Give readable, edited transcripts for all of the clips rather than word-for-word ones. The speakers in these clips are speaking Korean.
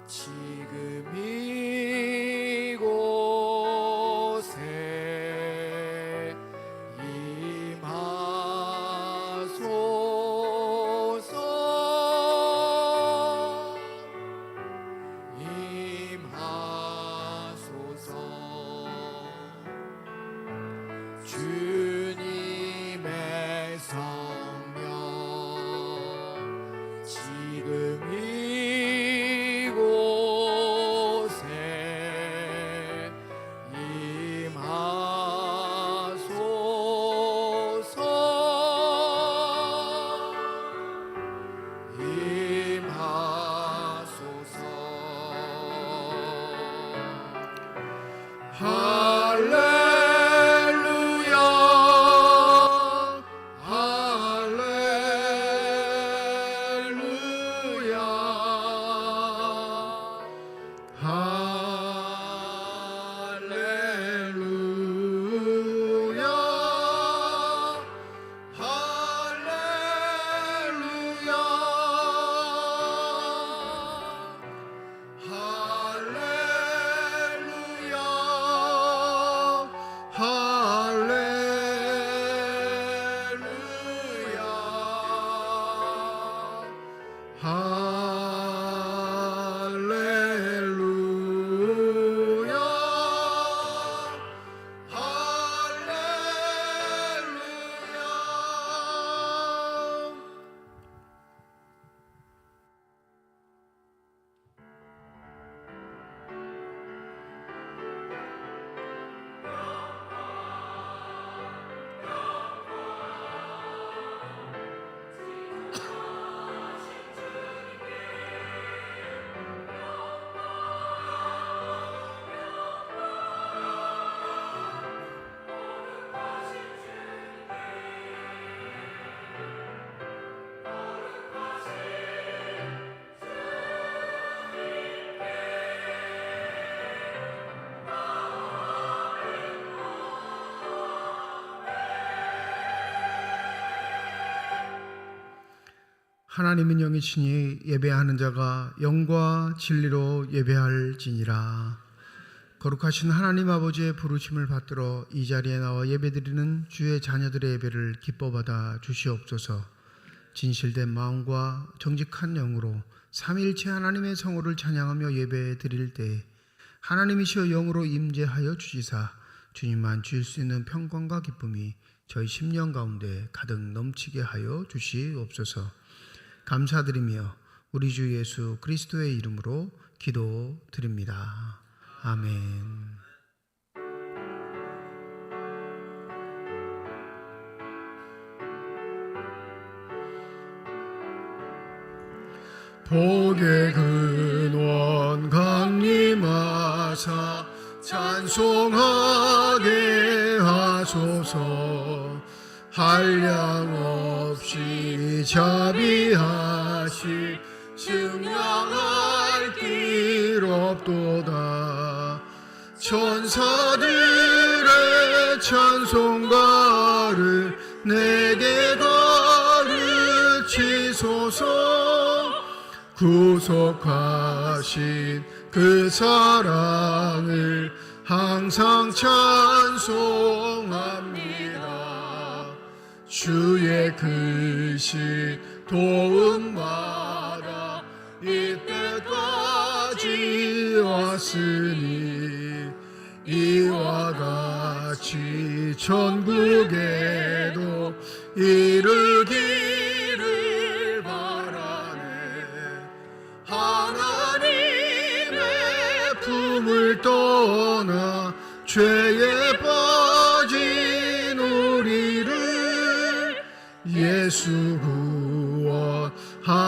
지금 이곳에 임하소서. 임하소서. 주님의 성령 지금 이곳에 임하소서. 임하소서. 할렐루야. 할렐루야. 할렐루야. 하나님은 영이시니 예배하는 자가 영과 진리로 예배할지니라. 거룩하신 하나님 아버지의 부르심을 받들어 이 자리에 나와 예배드리는 주의 자녀들의 예배를 기뻐 받아 주시옵소서. 진실된 마음과 정직한 영으로 삼위일체 하나님의 성호를 찬양하며 예배 드릴 때 하나님이시여 영으로 임재하여 주시사 주님만 주실 수 있는 평강과 기쁨이 저희 심령 가운데 가득 넘치게 하여 주시옵소서. 감사드리며 우리 주 예수 그리스도의 이름으로 기도드립니다. 아멘. 복의 근원 강림하사 찬송하게 하소서. 한량없이 자비하시 증량할 길 없도다. 천사들의 찬송가를 내게 가르치소서. 구속하신 그 사랑을 항상 찬송합니다. 주의 크신 도움마다 이때까지 왔으니 이와 같이 천국에도 이르기를 바라네. 하나님의 품을 떠나 죄에 빠진 우리를 예수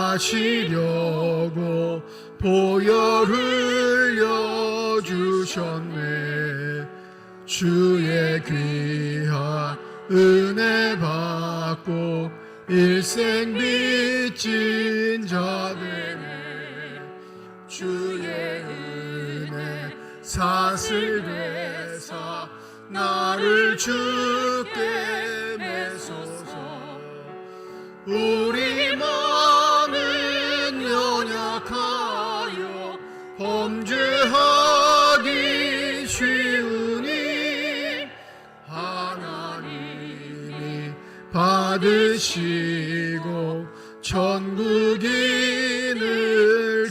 구원하시려고 보혈 흘려주셨네. 주의 귀한 은혜 받고 일생 빚진 자들의 주의 은혜 사슬되사 나를 주께 매소서. 우리 마음은 연약하여 범죄하기 쉬우니 하나님이 받으시고 천국인을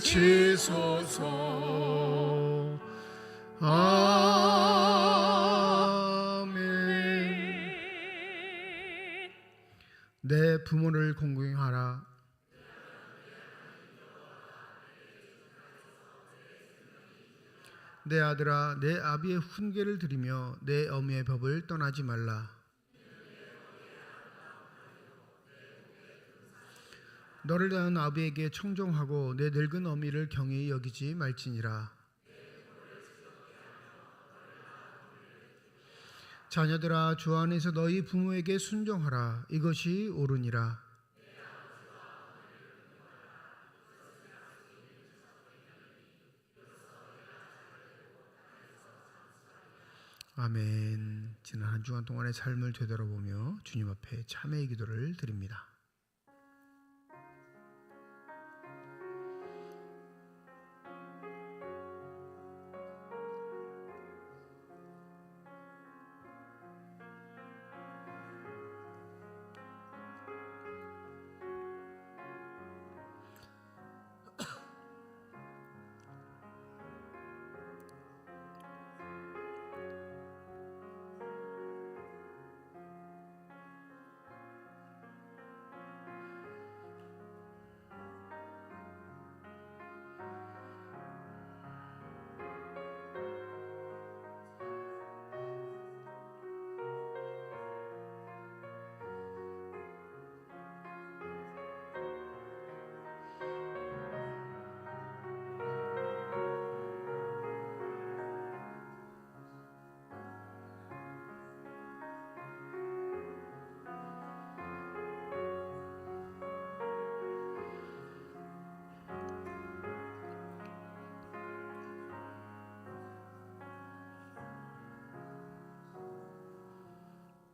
치소서. 아멘. 내 부모를 공경하라. 내 아들아, 내 아비의 훈계를 들이며 내 어미의 법을 떠나지 말라. 너를 낳은 아비에게 청종하고 내 늙은 어미를 경히 여기지 말지니라. 자녀들아, 주 안에서 너희 부모에게 순종하라. 이것이 옳으니라. 아멘. 지난 한 주간 동안의 삶을 되돌아보며 주님 앞에 참회의 기도를 드립니다.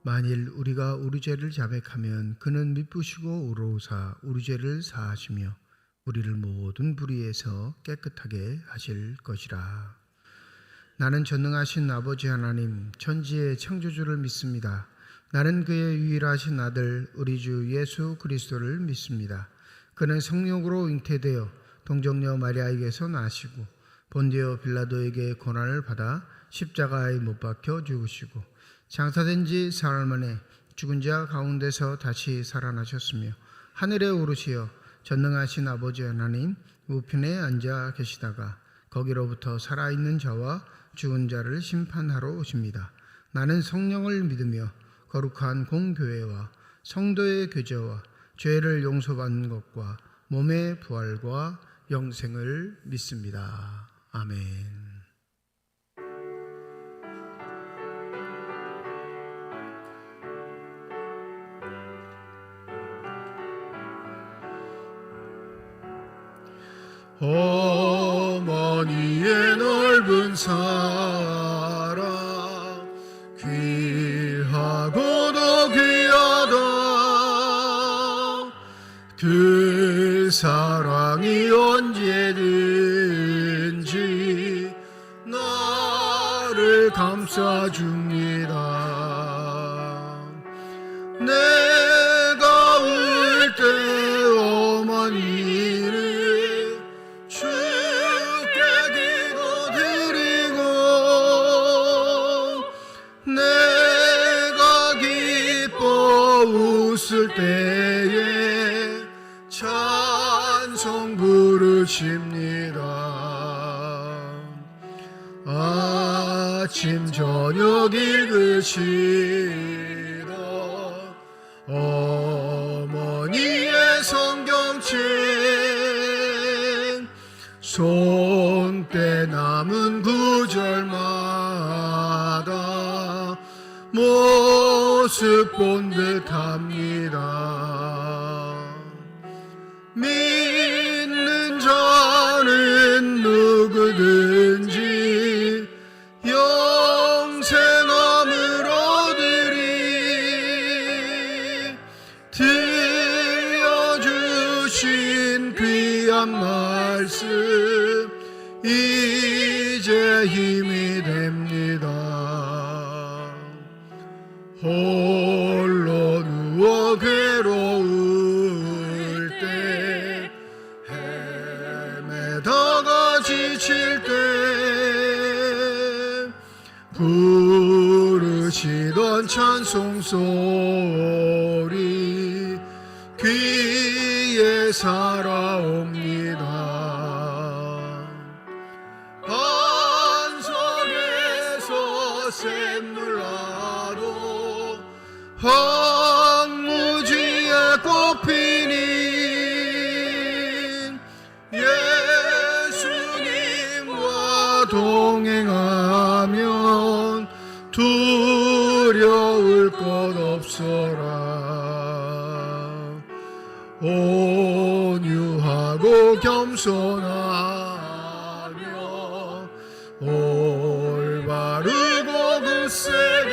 만일 우리가 우리 죄를 자백하면 그는 미쁘시고 의로우사 우리 죄를 사하시며 우리를 모든 불의에서 깨끗하게 하실 것이라. 나는 전능하신 아버지 하나님 천지의 창조주를 믿습니다. 나는 그의 유일하신 아들 우리 주 예수 그리스도를 믿습니다. 그는 성령으로 잉태되어 동정녀 마리아에게서 나시고 본디오 빌라도에게 고난을 받아 십자가에 못 박혀 죽으시고 장사된 지 사흘 만에 죽은 자 가운데서 다시 살아나셨으며 하늘에 오르시어 전능하신 아버지 하나님 우편에 앉아 계시다가 거기로부터 살아있는 자와 죽은 자를 심판하러 오십니다. 나는 성령을 믿으며 거룩한 공교회와 성도의 교제와 죄를 용서받는 것과 몸의 부활과 영생을 믿습니다. 아멘. 어머니의 넓은 사랑 귀하고도 귀하다. 그 사랑이 언제든지 나를 감싸줍니다. 내가 울 때 어머니를 웃을 때에 찬송 부르십니다. 아침 저녁 읽으시다 어머니의 성경책 손때 남은 구절마다 모습 본 듯합니다. 믿는 자는 누구든지 영생함을 얻으리. 들려주신 귀한 말씀 이제 힘이 됩니다. 홀로 누워 괴로울 때 헤매다가 지칠 때 부르시던 찬송 소리 귀에 살아옵니다. 반석에서 샘물 나도 황무지에 꽃피니 예수님과 동행하면 두려울 것 없어라. 온유하고 겸손하며 올바르고 굳세게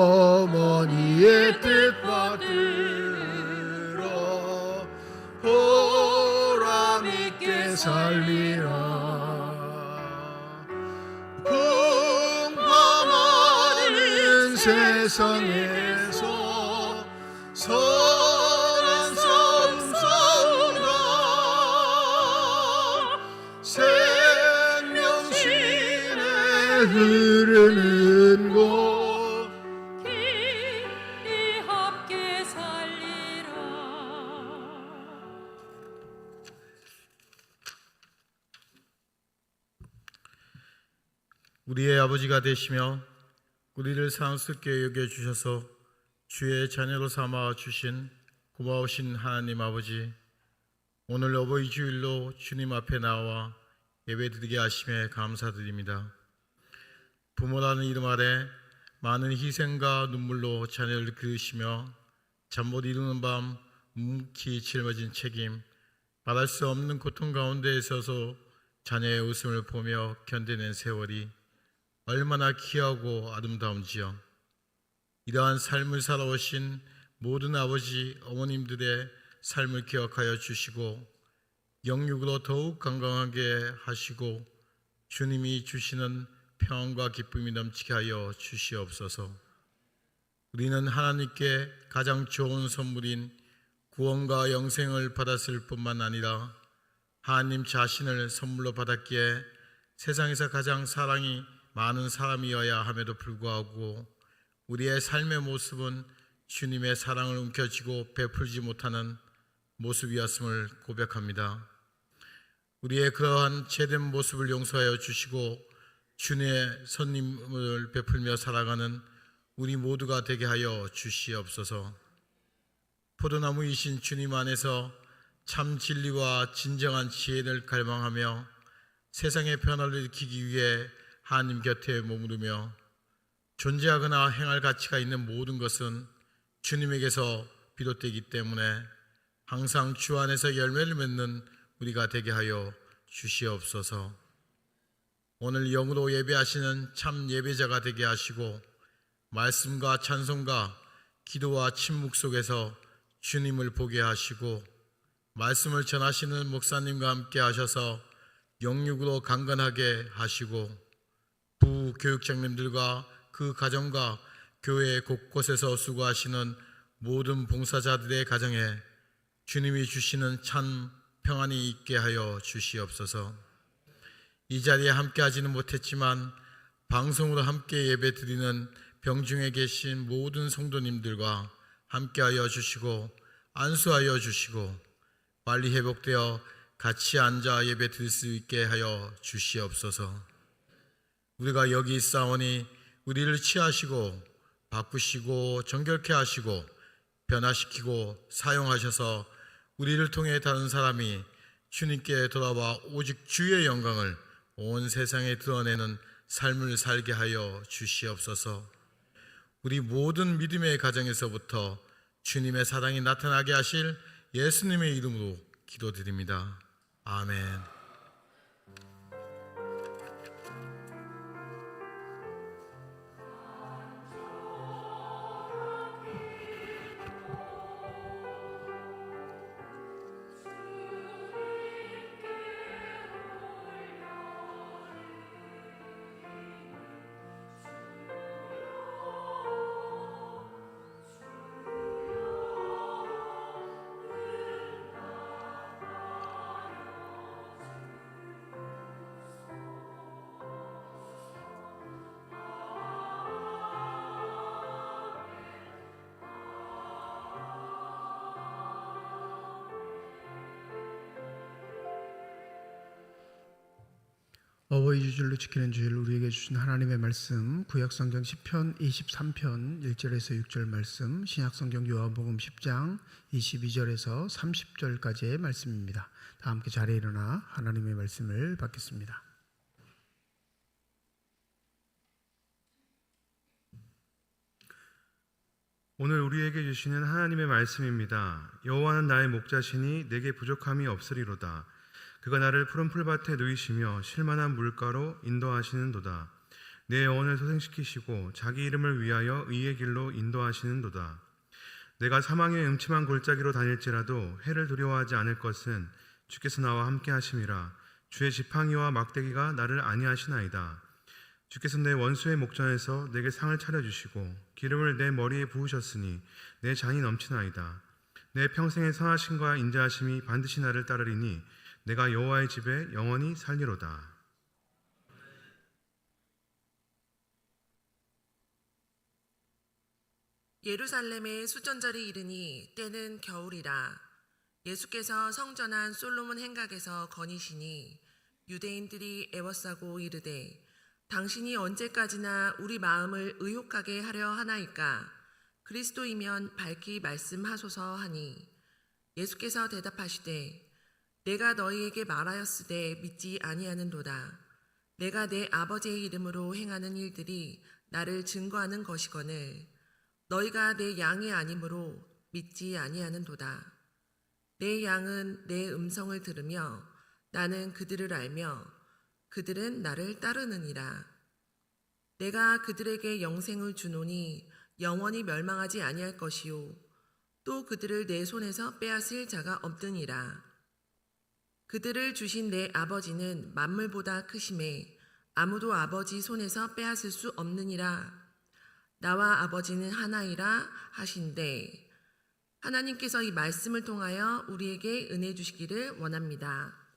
어머니의 뜻 받들어 보람있게 살리라. 풍파많은 세상에서 선한 싸움 싸우다 생명신에 흐르는 곳 깊이 함께 살리라. 우리의 아버지가 되시며 우리를 사랑스럽게 여겨주셔서 주의 자녀로 삼아 주신 고마우신 하나님 아버지, 오늘 어버이 주일로 주님 앞에 나와 예배드리게 하심에 감사드립니다. 부모라는 이름 아래 많은 희생과 눈물로 자녀를 기르시며 잠 못 이루는 밤 묵묵히 짊어진 책임, 말할 수 없는 고통 가운데 있어서 자녀의 웃음을 보며 견뎌낸 세월이 얼마나 귀하고 아름다운지요. 이러한 삶을 살아오신 모든 아버지, 어머님들의 삶을 기억하여 주시고 영육으로 더욱 건강하게 하시고 주님이 주시는 평안과 기쁨이 넘치게 하여 주시옵소서. 우리는 하나님께 가장 좋은 선물인 구원과 영생을 받았을 뿐만 아니라 하나님 자신을 선물로 받았기에 세상에서 가장 사랑이 많은 사람이어야 함에도 불구하고 우리의 삶의 모습은 주님의 사랑을 움켜쥐고 베풀지 못하는 모습이었음을 고백합니다. 우리의 그러한 죄된 모습을 용서하여 주시고 주님의 선님을 베풀며 살아가는 우리 모두가 되게 하여 주시옵소서. 포도나무이신 주님 안에서 참 진리와 진정한 지혜를 갈망하며 세상의 변화를 일으키기 위해 하나님 곁에 머무르며 존재하거나 행할 가치가 있는 모든 것은 주님에게서 비롯되기 때문에 항상 주 안에서 열매를 맺는 우리가 되게 하여 주시옵소서. 오늘 영으로 예배하시는 참 예배자가 되게 하시고 말씀과 찬송과 기도와 침묵 속에서 주님을 보게 하시고 말씀을 전하시는 목사님과 함께 하셔서 영육으로 강건하게 하시고 부교육장님들과 그 가정과 교회 곳곳에서 수고하시는 모든 봉사자들의 가정에 주님이 주시는 참 평안이 있게 하여 주시옵소서. 이 자리에 함께 하지는 못했지만 방송으로 함께 예배 드리는 병중에 계신 모든 성도님들과 함께 하여 주시고 안수하여 주시고 빨리 회복되어 같이 앉아 예배 드릴 수 있게 하여 주시옵소서. 우리가 여기 있사오니 우리를 치하시고 바꾸시고 정결케 하시고 변화시키고 사용하셔서 우리를 통해 다른 사람이 주님께 돌아와 오직 주의 영광을 온 세상에 드러내는 삶을 살게 하여 주시옵소서. 우리 모든 믿음의 가정에서부터 주님의 사랑이 나타나게 하실 예수님의 이름으로 기도드립니다. 아멘. 어버이 주일로 지키는 주일 우리에게 주신 하나님의 말씀 구약성경 시편 23편 1절에서 6절 말씀, 신약성경 요한복음 10장 22절에서 30절까지의 말씀입니다. 다 함께 자리에 일어나 하나님의 말씀을 받겠습니다. 오늘 우리에게 주시는 하나님의 말씀입니다. 여호와는 나의 목자시니 내게 부족함이 없으리로다. 그가 나를 푸른 풀밭에 누이시며 쉴만한 물가로 인도하시는도다. 내 영혼을 소생시키시고 자기 이름을 위하여 의의 길로 인도하시는도다. 내가 사망의 음침한 골짜기로 다닐지라도 해를 두려워하지 않을 것은 주께서 나와 함께 하심이라. 주의 지팡이와 막대기가 나를 안위하시나이다. 주께서 내 원수의 목전에서 내게 상을 차려주시고 기름을 내 머리에 부으셨으니 내 잔이 넘치나이다. 내 평생의 선하심과 인자하심이 반드시 나를 따르리니 내가 여호와의 집에 영원히 살리로다. 예루살렘에 수전절이 이르니 때는 겨울이라. 예수께서 성전한 솔로몬 행각에서 거니시니 유대인들이 애워싸고 이르되 당신이 언제까지나 우리 마음을 의혹하게 하려 하나이까? 그리스도이면 밝히 말씀하소서 하니 예수께서 대답하시되 내가 너희에게 말하였으되 믿지 아니하는도다. 내가 내 아버지의 이름으로 행하는 일들이 나를 증거하는 것이거늘 너희가 내 양이 아니므로 믿지 아니하는도다. 내 양은 내 음성을 들으며 나는 그들을 알며 그들은 나를 따르느니라. 내가 그들에게 영생을 주노니 영원히 멸망하지 아니할 것이요 또 그들을 내 손에서 빼앗을 자가 없느니라. 그들을 주신 내 아버지는 만물보다 크심에 아무도 아버지 손에서 빼앗을 수 없느니라. 나와 아버지는 하나이라 하신대. 하나님께서 이 말씀을 통하여 우리에게 은혜 주시기를 원합니다.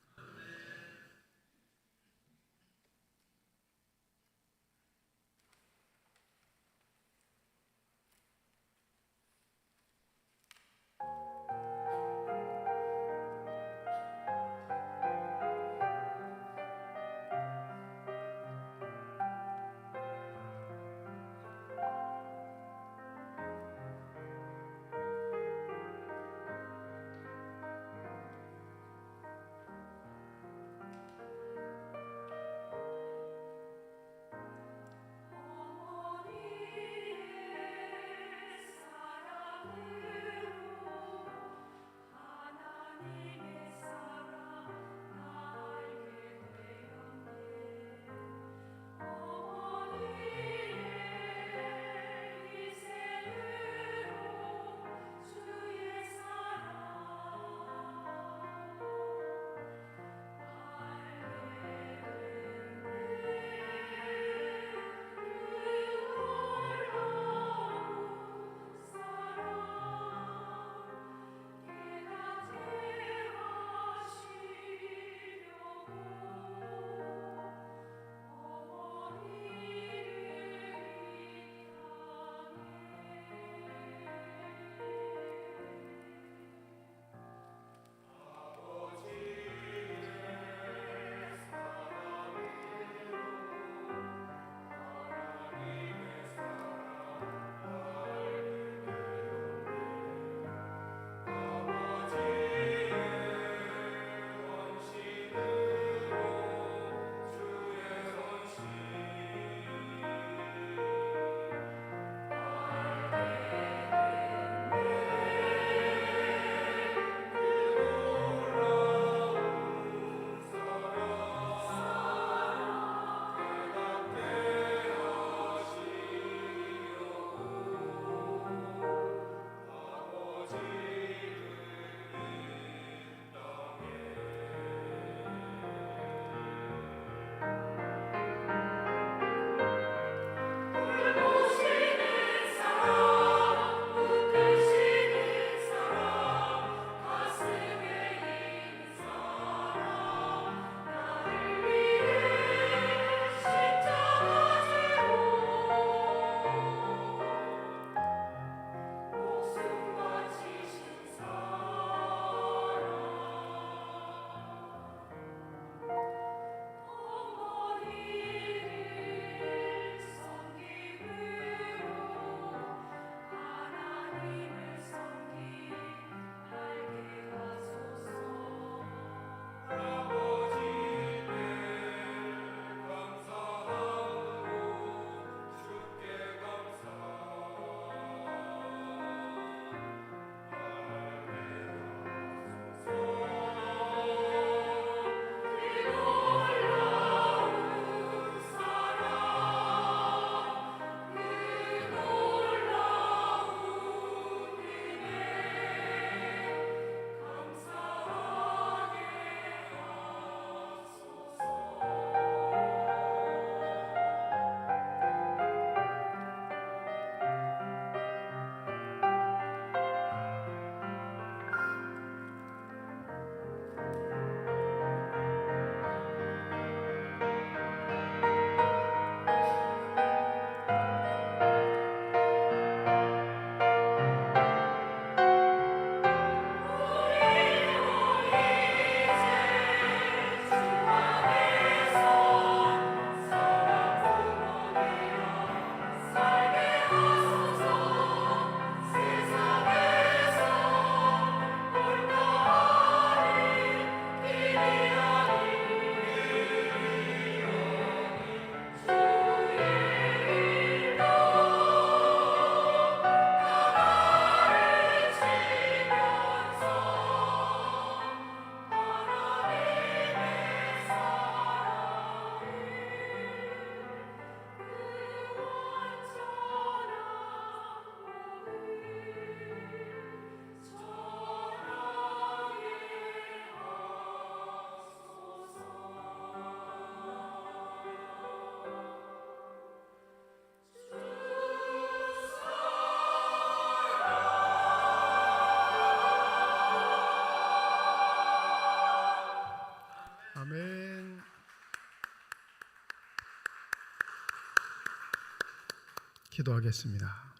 기도하겠습니다.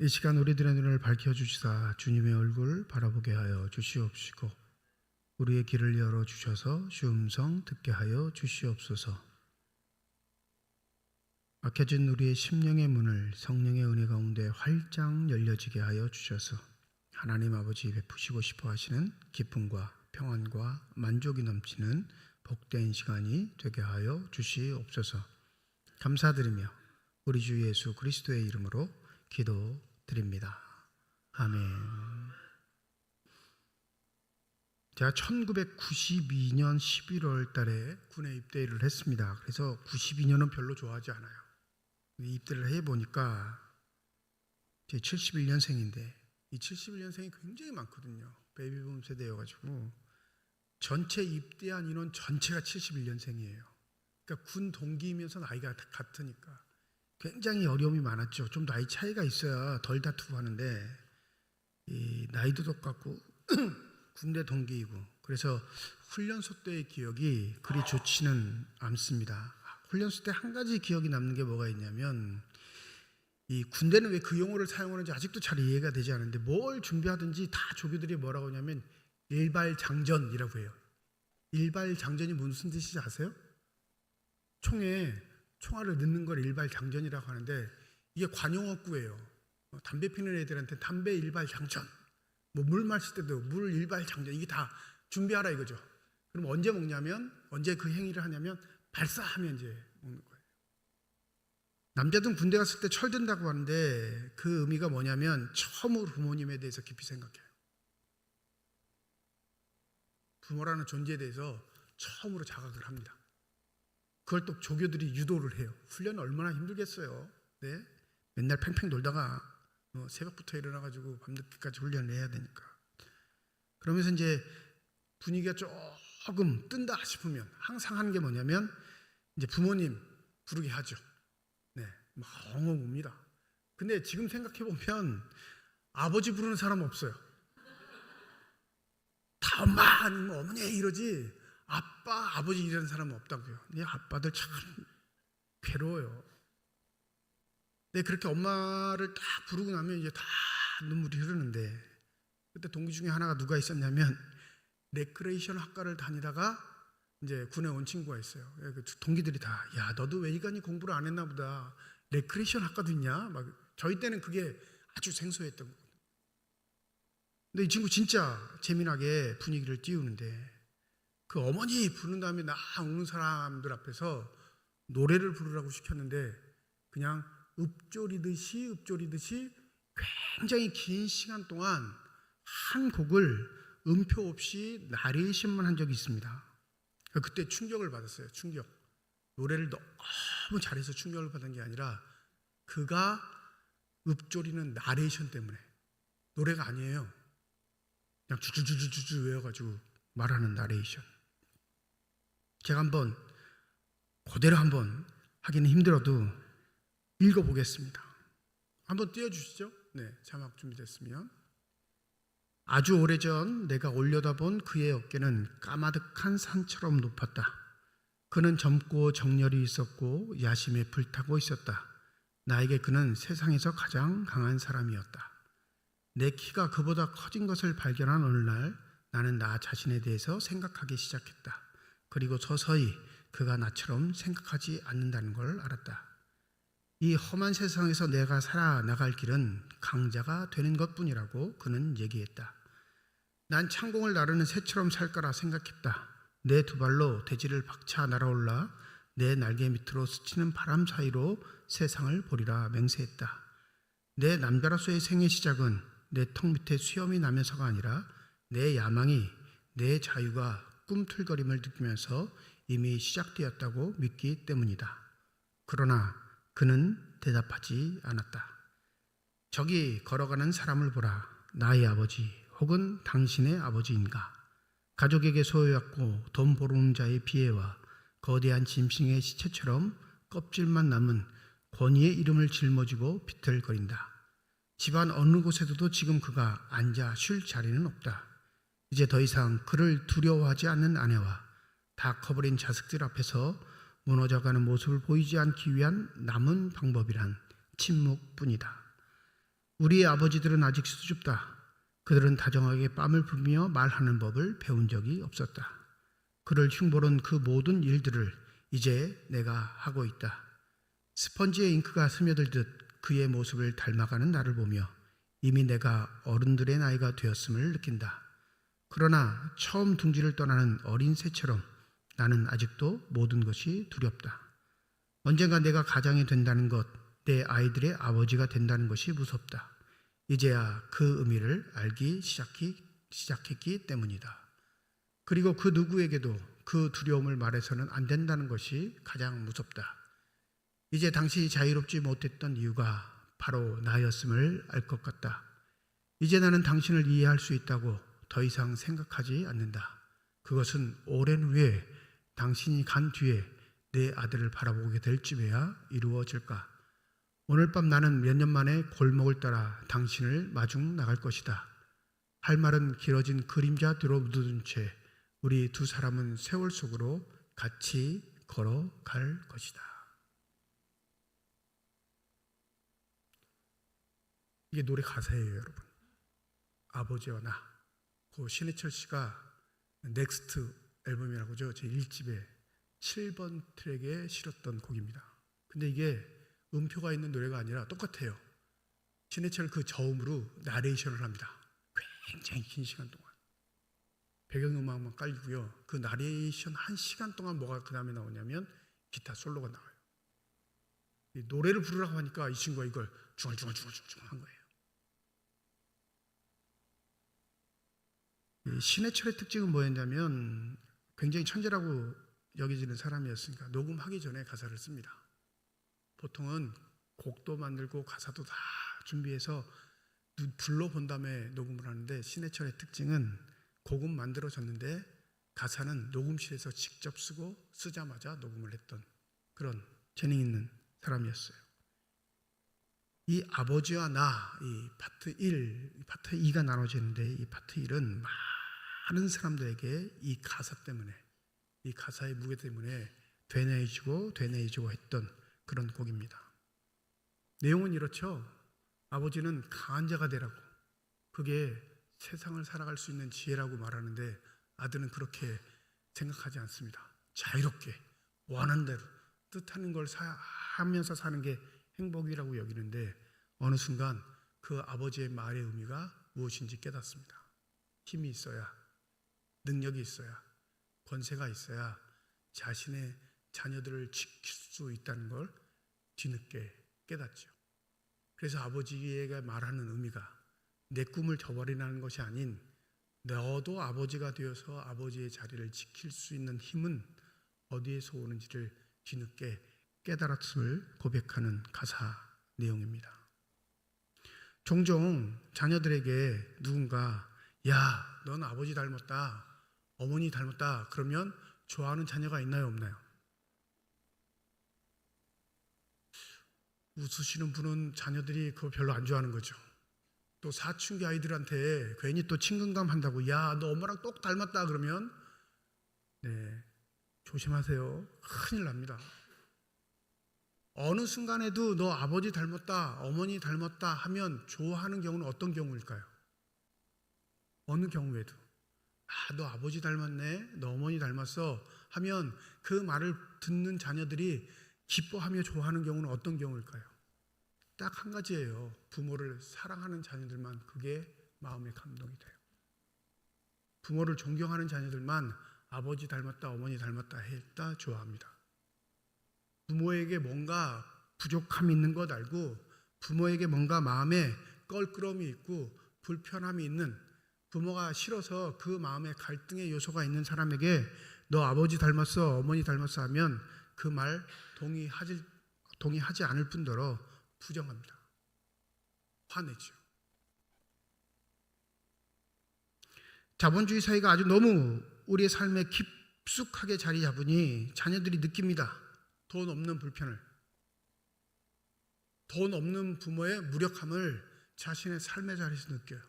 이 시간 우리들의 눈을 밝혀주시사 주님의 얼굴 바라보게 하여 주시옵시고 우리의 귀를 열어주셔서 주 음성 듣게 하여 주시옵소서. 막혀진 우리의 심령의 문을 성령의 은혜 가운데 활짝 열려지게 하여 주셔서 하나님 아버지 베푸시고 싶어 하시는 기쁨과 평안과 만족이 넘치는 복된 시간이 되게 하여 주시옵소서. 감사드리며 우리 주 예수 그리스도의 이름으로 기도드립니다. 아멘. 제가 1992년 11월 달에 군에 입대를 했습니다. 그래서 92년은 별로 좋아하지 않아요. 입대를 해보니까 제 71년생인데 이 71년생이 굉장히 많거든요. 베이비붐 세대여가지고 전체 입대한 인원 전체가 71년생이에요. 그러니까 군 동기이면서 나이가 같으니까 굉장히 어려움이 많았죠. 좀 나이 차이가 있어야 덜 다투고 하는데 이 나이도 똑같고 군대 동기이고 그래서 훈련소 때의 기억이 그리 좋지는 않습니다. 훈련소 때 한 가지 기억이 남는 게 뭐가 있냐면 이 군대는 왜 그 용어를 사용하는지 아직도 잘 이해가 되지 않는데 뭘 준비하든지 다 조교들이 뭐라고 하냐면 일발장전이라고 해요. 일발장전이 무슨 뜻인지 아세요? 총에 총알을 넣는 걸 일발장전이라고 하는데 이게 관용어구예요. 담배 피는 애들한테 담배 일발장전, 뭐 물 마실 때도 물 일발장전, 이게 다 준비하라 이거죠. 그럼 언제 먹냐면 언제 그 행위를 하냐면 발사하면 이제 먹는 거예요. 남자든 군대 갔을 때 철든다고 하는데 그 의미가 뭐냐면 처음으로 부모님에 대해서 깊이 생각해요. 부모라는 존재에 대해서 처음으로 자각을 합니다. 그걸 또 조교들이 유도를 해요. 훈련은 얼마나 힘들겠어요. 네? 맨날 팽팽 놀다가 새벽부터 일어나가지고 밤늦게까지 훈련을 해야 되니까. 그러면서 이제 분위기가 조금 뜬다 싶으면 항상 하는 게 뭐냐면 이제 부모님 부르게 하죠. 네, 막 엉엉 웁니다. 근데 지금 생각해 보면 아버지 부르는 사람 없어요. 다 엄마 아니면 어머니 이러지 아빠, 아버지 이라는 사람은 없다고요. 근데 아빠들 참 괴로워요. 네, 그렇게 엄마를 딱 부르고 나면 이제 다 눈물이 흐르는데 그때 동기 중에 하나가 누가 있었냐면 레크레이션 학과를 다니다가 이제 군에 온 친구가 있어요. 그 동기들이 다 야 너도 외관이 공부를 안 했나 보다. 레크레이션 학과도 있냐? 막 저희 때는 그게 아주 생소했던 거거든요. 근데 이 친구 진짜 재미나게 분위기를 띄우는데 그 어머니 부른 다음에 나 오는 사람들 앞에서 노래를 부르라고 시켰는데 그냥 읊조리듯이 굉장히 긴 시간 동안 한 곡을 음표 없이 나레이션만 한 적이 있습니다. 그때 충격을 받았어요. 충격. 노래를 너무 잘해서 충격을 받은 게 아니라 그가 읊조리는 나레이션 때문에. 노래가 아니에요. 그냥 주주주주주 외워가지고 말하는 나레이션. 제가 그대로 한번 하기는 힘들어도 읽어보겠습니다. 한번 띄워주시죠. 네, 자막 준비됐으면. 아주 오래전 내가 올려다본 그의 어깨는 까마득한 산처럼 높았다. 그는 젊고 정열이 있었고 야심에 불타고 있었다. 나에게 그는 세상에서 가장 강한 사람이었다. 내 키가 그보다 커진 것을 발견한 어느 날 나는 나 자신에 대해서 생각하기 시작했다. 그리고 서서히 그가 나처럼 생각하지 않는다는 걸 알았다. 이 험한 세상에서 내가 살아나갈 길은 강자가 되는 것뿐이라고 그는 얘기했다. 난 창공을 나르는 새처럼 살 거라 생각했다. 내 두 발로 대지를 박차 날아올라 내 날개 밑으로 스치는 바람 사이로 세상을 보리라 맹세했다. 내 남자로서의 생의 시작은 내 턱 밑에 수염이 나면서가 아니라 내 야망이, 내 자유가 꿈틀거림을 느끼면서 이미 시작되었다고 믿기 때문이다. 그러나 그는 대답하지 않았다. 저기 걸어가는 사람을 보라. 나의 아버지 혹은 당신의 아버지인가? 가족에게 소유했고 돈 벌어오는 자의 비애와 거대한 짐승의 시체처럼 껍질만 남은 권위의 이름을 짊어지고 비틀거린다. 집안 어느 곳에도 지금 그가 앉아 쉴 자리는 없다. 이제 더 이상 그를 두려워하지 않는 아내와 다 커버린 자식들 앞에서 무너져가는 모습을 보이지 않기 위한 남은 방법이란 침묵뿐이다. 우리의 아버지들은 아직 수줍다. 그들은 다정하게 뺨을 부비며 말하는 법을 배운 적이 없었다. 그를 흉보는 그 모든 일들을 이제 내가 하고 있다. 스펀지에 잉크가 스며들듯 그의 모습을 닮아가는 나를 보며 이미 내가 어른들의 나이가 되었음을 느낀다. 그러나 처음 둥지를 떠나는 어린 새처럼 나는 아직도 모든 것이 두렵다. 언젠가 내가 가장이 된다는 것, 내 아이들의 아버지가 된다는 것이 무섭다. 이제야 그 의미를 알기 시작했기 때문이다. 그리고 그 누구에게도 그 두려움을 말해서는 안 된다는 것이 가장 무섭다. 이제 당신이 자유롭지 못했던 이유가 바로 나였음을 알 것 같다. 이제 나는 당신을 이해할 수 있다고 더 이상 생각하지 않는다. 그것은 오랜 후에 당신이 간 뒤에 내 아들을 바라보게 될 쯤에야 이루어질까. 오늘 밤 나는 몇 년 만에 골목을 따라 당신을 마중 나갈 것이다. 할 말은 길어진 그림자 뒤로 묻은 채 우리 두 사람은 세월 속으로 같이 걸어갈 것이다. 이게 노래 가사예요, 여러분. 아버지와 나. 그 신해철 씨가 넥스트 앨범이라고죠. 제 1집에 7번 트랙에 실었던 곡입니다. 근데 이게 음표가 있는 노래가 아니라 똑같아요. 신해철 그 저음으로 나레이션을 합니다. 굉장히 긴 시간 동안. 배경음악만 깔리고요. 그 나레이션 1시간 동안 뭐가 그 다음에 나오냐면 기타 솔로가 나와요. 이 노래를 부르라고 하니까 이 친구가 이걸 중얼중얼 한 거예요. 이 신해철의 특징은 뭐였냐면 굉장히 천재라고 여겨지는 사람이었으니까 녹음하기 전에 가사를 씁니다. 보통은 곡도 만들고 가사도 다 준비해서 불러본 다음에 녹음을 하는데 신해철의 특징은 곡은 만들어졌는데 가사는 녹음실에서 직접 쓰고 쓰자마자 녹음을 했던 그런 재능 있는 사람이었어요. 이 아버지와 나, 이 파트 1, 파트 2가 나눠지는데 이 파트 1은 많은 사람들에게 이 가사 때문에 이 가사의 무게 때문에 되뇌이지고 했던 그런 곡입니다. 내용은 이렇죠. 아버지는 강한 자가 되라고, 그게 세상을 살아갈 수 있는 지혜라고 말하는데 아들은 그렇게 생각하지 않습니다. 자유롭게 원하는 대로 뜻하는 걸 하면서 사는 게 행복이라고 여기는데 어느 순간 그 아버지의 말의 의미가 무엇인지 깨닫습니다. 힘이 있어야, 능력이 있어야, 권세가 있어야 자신의 자녀들을 지킬 수 있다는 걸 뒤늦게 깨닫죠. 그래서 아버지가 말하는 의미가 내 꿈을 저버리라는 것이 아닌 너도 아버지가 되어서 아버지의 자리를 지킬 수 있는 힘은 어디에서 오는지를 뒤늦게 깨달았음을 고백하는 가사 내용입니다. 종종 자녀들에게 누군가 야, 넌 아버지 닮았다, 어머니 닮았다 그러면 좋아하는 자녀가 있나요, 없나요? 웃으시는 분은 자녀들이 그거 별로 안 좋아하는 거죠. 또 사춘기 아이들한테 괜히 또 친근감 한다고 야, 너 엄마랑 똑 닮았다 그러면 네, 조심하세요. 큰일 납니다. 어느 순간에도 너 아버지 닮았다, 어머니 닮았다 하면 좋아하는 경우는 어떤 경우일까요? 어느 경우에도 너 아버지 닮았네, 너 어머니 닮았어 하면 그 말을 듣는 자녀들이 기뻐하며 좋아하는 경우는 어떤 경우일까요? 딱 한 가지예요. 부모를 사랑하는 자녀들만 그게 마음의 감동이 돼요. 부모를 존경하는 자녀들만 아버지 닮았다, 어머니 닮았다 했다 좋아합니다. 부모에게 뭔가 부족함이 있는 것 알고 부모에게 뭔가 마음에 껄끄러움이 있고 불편함이 있는, 부모가 싫어서 그 마음에 갈등의 요소가 있는 사람에게 너 아버지 닮았어, 어머니 닮았어 하면 그 말 동의하지 않을 뿐더러 부정합니다. 화내죠. 자본주의 사회가 아주 너무 우리의 삶에 깊숙하게 자리 잡으니 자녀들이 느낍니다. 돈 없는 불편을, 돈 없는 부모의 무력함을 자신의 삶의 자리에서 느껴요.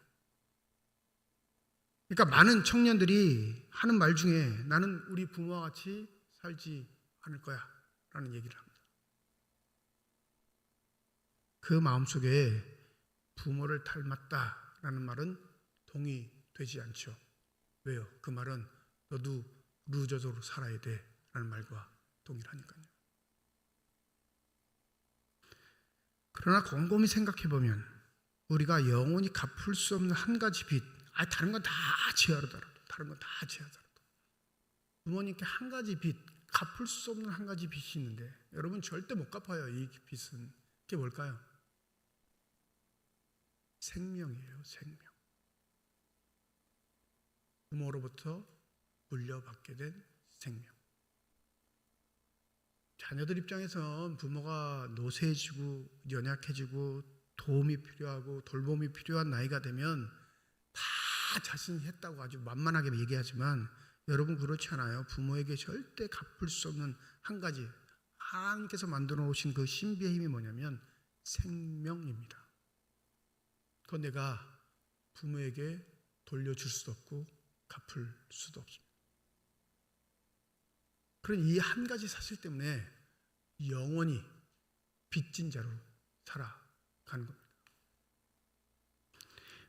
그러니까 많은 청년들이 하는 말 중에 나는 우리 부모와 같이 살지 않을 거야. 라는 얘기를 합니다. 그 마음속에 부모를 닮았다라는 말은 동의되지 않죠. 왜요? 그 말은 너도 루저조로 살아야 돼 라는 말과 동일하니까요. 그러나 곰곰이 생각해보면 우리가 영원히 갚을 수 없는 한 가지 빚, 다른 건 다 제하더라도 부모님께 한 가지 빚, 갚을 수 없는 한 가지 빚이 있는데 여러분 절대 못 갚아요. 이 빚은. 그게 뭘까요? 생명이에요. 생명. 부모로부터 물려받게 된 생명. 자녀들 입장에선 부모가 노쇠해지고 연약해지고 도움이 필요하고 돌봄이 필요한 나이가 되면 다 자신이 했다고 아주 만만하게 얘기하지만 여러분 그렇지 않아요. 부모에게 절대 갚을 수 없는 한 가지 하나님께서 만들어 놓으신 그 신비의 힘이 뭐냐면 생명입니다. 그건 내가 부모에게 돌려줄 수도 없고 갚을 수도 없습니다. 그런 이 한 가지 사실 때문에 영원히 빚진 자로 살아가는 겁니다.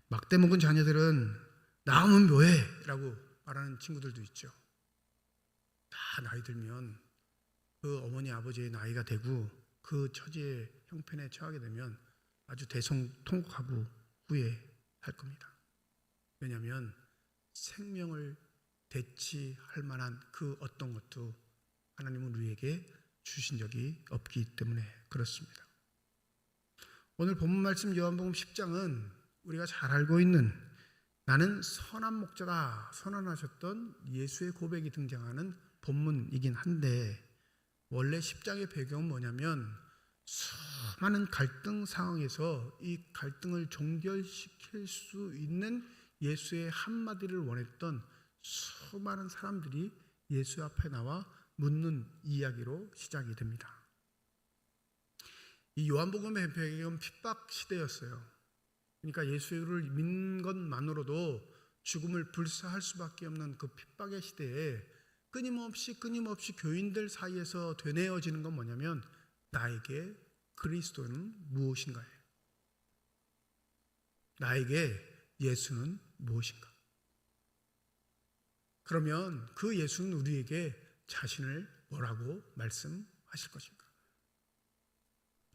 막대 먹은 자녀들은 나오면 뭐해? 라고 말하는 친구들도 있죠. 다 나이 들면 그 어머니 아버지의 나이가 되고 그 처지의 형편에 처하게 되면 아주 대성통곡하고 후회할 겁니다. 왜냐하면 생명을 대치할 만한 그 어떤 것도 하나님은 우리에게 주신 적이 없기 때문에 그렇습니다. 오늘 본문 말씀 요한복음 10장은 우리가 잘 알고 있는 나는 선한 목자다 선언하셨던 예수의 고백이 등장하는 본문이긴 한데 원래 10장의 배경은 뭐냐면 수많은 갈등 상황에서 이 갈등을 종결시킬 수 있는 예수의 한마디를 원했던 수많은 사람들이 예수 앞에 나와 묻는 이야기로 시작이 됩니다. 이 요한복음의 배경은 핍박 시대였어요. 그러니까 예수를 믿는 것만으로도 죽음을 불사할 수밖에 없는 그 핍박의 시대에 끊임없이 교인들 사이에서 되뇌어지는 건 뭐냐면 나에게 그리스도는 무엇인가예요. 나에게 예수는 무엇인가. 그러면 그 예수는 우리에게 자신을 뭐라고 말씀하실 것인가.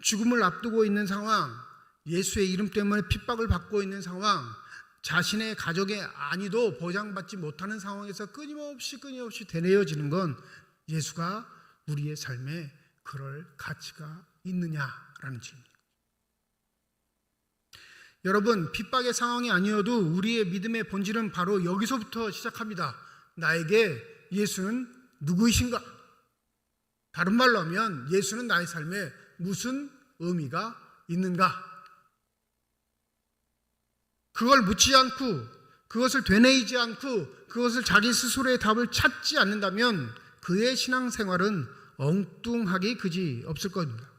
죽음을 앞두고 있는 상황, 예수의 이름 때문에 핍박을 받고 있는 상황, 자신의 가족의 안위도 보장받지 못하는 상황에서 끊임없이 되뇌어지는 건 예수가 우리의 삶에 그럴 가치가 있느냐라는 질문입니다. 여러분, 핍박의 상황이 아니어도 우리의 믿음의 본질은 바로 여기서부터 시작합니다. 나에게 예수는 누구이신가? 다른 말로 하면 예수는 나의 삶에 무슨 의미가 있는가? 그걸 묻지 않고 그것을 되뇌이지 않고 그것을 자기 스스로의 답을 찾지 않는다면 그의 신앙생활은 엉뚱하기 그지 없을 겁니다.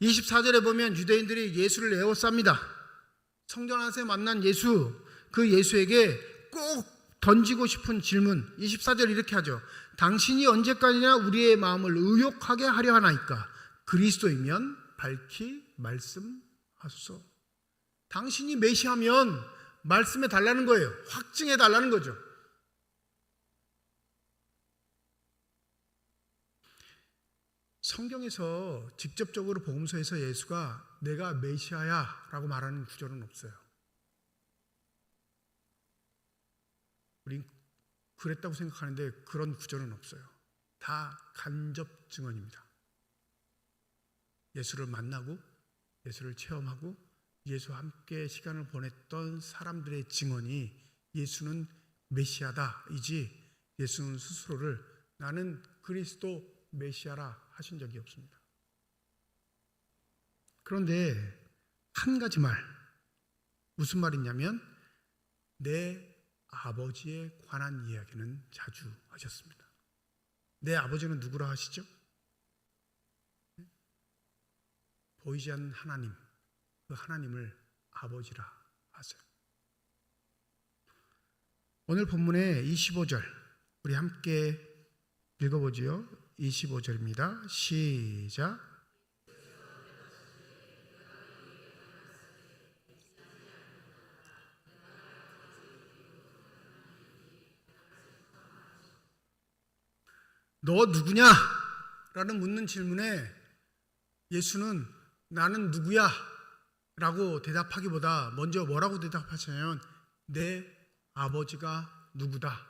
24절에 보면 유대인들이 예수를 에워쌉니다. 성전 안에서 만난 예수, 그 예수에게 꼭 던지고 싶은 질문 24절 이렇게 하죠. 당신이 언제까지나 우리의 마음을 의욕하게 하려 하나이까? 그리스도이면 밝히 말씀하소서. 당신이 메시아면 말씀해 달라는 거예요. 확증해 달라는 거죠. 성경에서 직접적으로 복음서에서 예수가 내가 메시아야 라고 말하는 구절은 없어요. 우린 그랬다고 생각하는데 그런 구절은 없어요. 다 간접 증언입니다. 예수를 만나고 예수를 체험하고 예수와 함께 시간을 보냈던 사람들의 증언이 예수는 메시아다이지 예수는 스스로를 나는 그리스도 메시아라 하신 적이 없습니다. 그런데 한 가지 말, 무슨 말이냐면 내 아버지에 관한 이야기는 자주 하셨습니다. 내 아버지는 누구라 하시죠? 보이지 않는 하나님, 그 하나님을 아버지라 하세요. 오늘 본문의 25절 우리 함께 읽어보지요. 25절입니다. 시작. 너 누구냐? 라는 묻는 질문에 예수는 나는 누구야? 라고 대답하기보다 먼저 뭐라고 대답하시냐면 내 아버지가 누구다?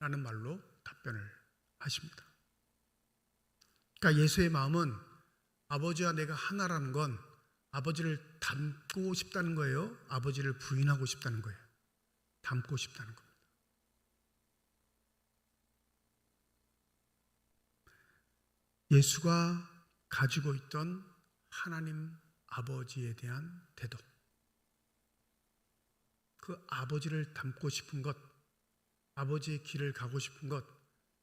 라는 말로 답변을 하십니다. 그러니까 예수의 마음은 아버지와 내가 하나라는 건 아버지를 닮고 싶다는 거예요? 아버지를 부인하고 싶다는 거예요? 닮고 싶다는 겁니다. 예수가 가지고 있던 하나님 아버지에 대한 태도, 그 아버지를 닮고 싶은 것, 아버지의 길을 가고 싶은 것,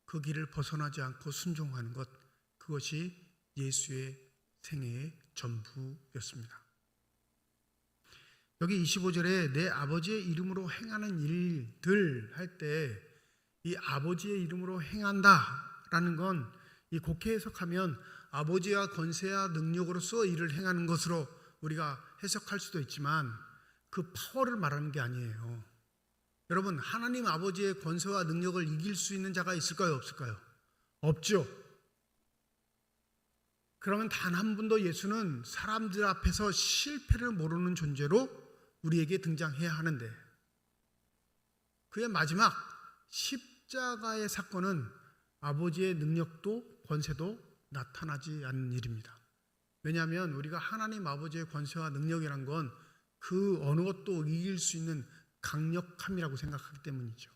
그 길을 벗어나지 않고 순종하는 것, 그것이 예수의 생애의 전부였습니다. 여기 25절에 내 아버지의 이름으로 행하는 일들 할 때 이 아버지의 이름으로 행한다라는 건 이 곡해 해석하면 아버지와 권세와 능력으로서 일을 행하는 것으로 우리가 해석할 수도 있지만 그 파워를 말하는 게 아니에요. 여러분, 하나님 아버지의 권세와 능력을 이길 수 있는 자가 있을까요? 없을까요? 없죠. 그러면 단 한 번도 예수는 사람들 앞에서 실패를 모르는 존재로 우리에게 등장해야 하는데 그의 마지막 십자가의 사건은 아버지의 능력도 권세도 나타나지 않는 일입니다. 왜냐하면 우리가 하나님 아버지의 권세와 능력이란 건 그 어느 것도 이길 수 있는 강력함이라고 생각하기 때문이죠.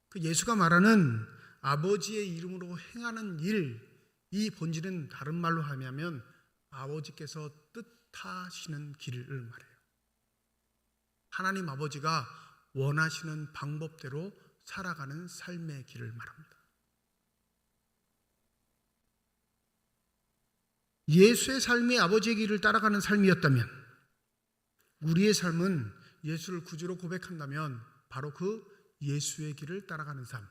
그 예수가 말하는 아버지의 이름으로 행하는 일, 이 본질은 다른 말로 하면 아버지께서 뜻하시는 길을 말해요. 하나님 아버지가 원하시는 방법대로 살아가는 삶의 길을 말합니다. 예수의 삶이 아버지의 길을 따라가는 삶이었다면 우리의 삶은 예수를 구주로 고백한다면 바로 그 예수의 길을 따라가는 삶,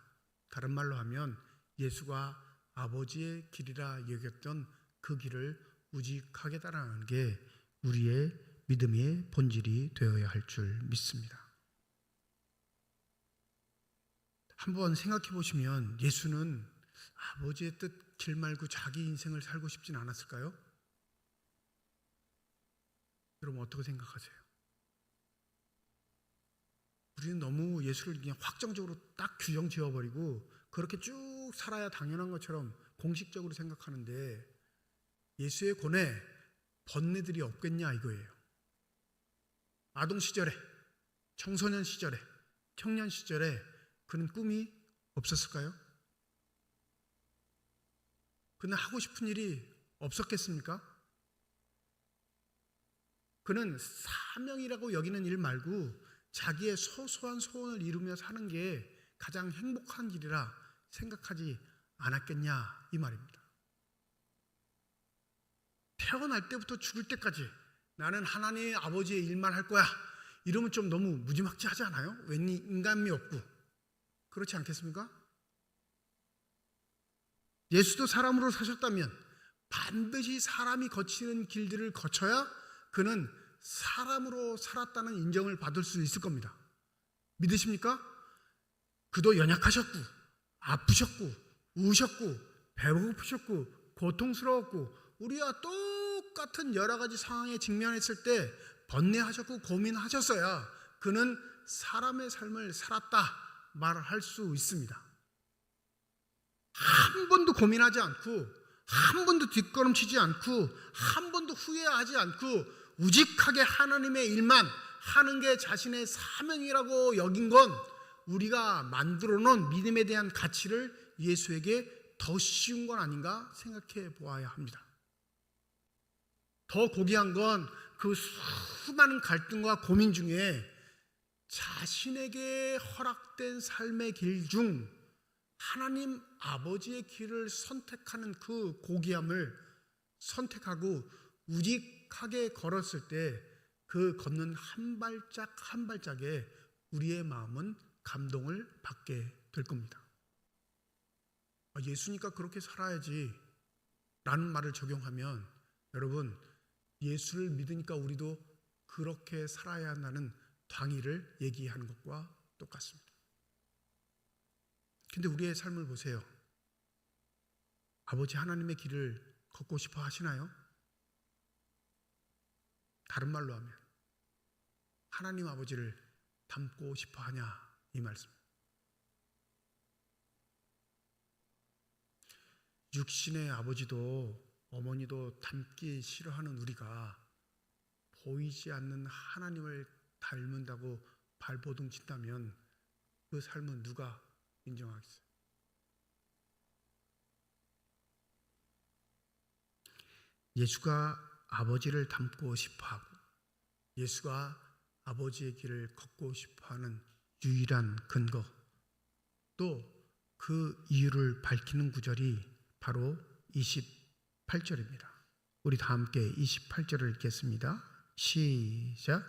다른 말로 하면 예수가 아버지의 길이라 여겼던 그 길을 우직하게 따라가는 게 우리의 믿음의 본질이 되어야 할 줄 믿습니다. 한번 생각해 보시면 예수는 아버지의 뜻 길 말고 자기 인생을 살고 싶진 않았을까요? 여러분 어떻게 생각하세요? 우리는 너무 예수를 그냥 확정적으로 딱 규정 지어버리고 그렇게 쭉 살아야 당연한 것처럼 공식적으로 생각하는데 예수의 권에 번뇌들이 없겠냐 이거예요. 아동 시절에, 청소년 시절에, 청년 시절에 그는 꿈이 없었을까요? 그는 하고 싶은 일이 없었겠습니까? 그는 사명이라고 여기는 일 말고 자기의 소소한 소원을 이루며 사는 게 가장 행복한 길이라 생각하지 않았겠냐 이 말입니다. 태어날 때부터 죽을 때까지 나는 하나님의 아버지의 일만 할 거야 이러면 좀 너무 무지막지하지 않아요? 왠지 인간미 없고 그렇지 않겠습니까? 예수도 사람으로 사셨다면 반드시 사람이 거치는 길들을 거쳐야 그는 사람으로 살았다는 인정을 받을 수 있을 겁니다. 믿으십니까? 그도 연약하셨고 아프셨고 우셨고 배고프셨고 고통스러웠고 우리와 똑같은 여러 가지 상황에 직면했을 때 번뇌하셨고 고민하셨어야 그는 사람의 삶을 살았다 말할 수 있습니다. 한 번도 고민하지 않고 한 번도 뒷걸음치지 않고 한 번도 후회하지 않고 우직하게 하나님의 일만 하는 게 자신의 사명이라고 여긴 건 우리가 만들어 놓은 믿음에 대한 가치를 예수에게 더 씌운 건 아닌가 생각해 보아야 합니다. 더 고귀한 건 그 수많은 갈등과 고민 중에 자신에게 허락된 삶의 길 중 하나님 아버지의 길을 선택하는 그 고귀함을 선택하고 우직하게 걸었을 때 그 걷는 한 발짝 한 발짝에 우리의 마음은 감동을 받게 될 겁니다. 예수니까 그렇게 살아야지 라는 말을 적용하면 여러분, 예수를 믿으니까 우리도 그렇게 살아야 한다는 당위를 얘기하는 것과 똑같습니다. 근데 우리의 삶을 보세요. 아버지 하나님의 길을 걷고 싶어 하시나요? 다른 말로 하면 하나님 아버지를 닮고 싶어 하냐, 이 말씀. 육신의 아버지도 어머니도 닮기 싫어하는 우리가 보이지 않는 하나님을 닮는다고 발버둥 친다면 그 삶은 누가 인정하겠어요? 예수가 아버지를 닮고 싶어하고 예수가 아버지의 길을 걷고 싶어하는 유일한 근거, 또 그 이유를 밝히는 구절이 바로 28절입니다. 우리 다 함께 28절을 읽겠습니다. 시작.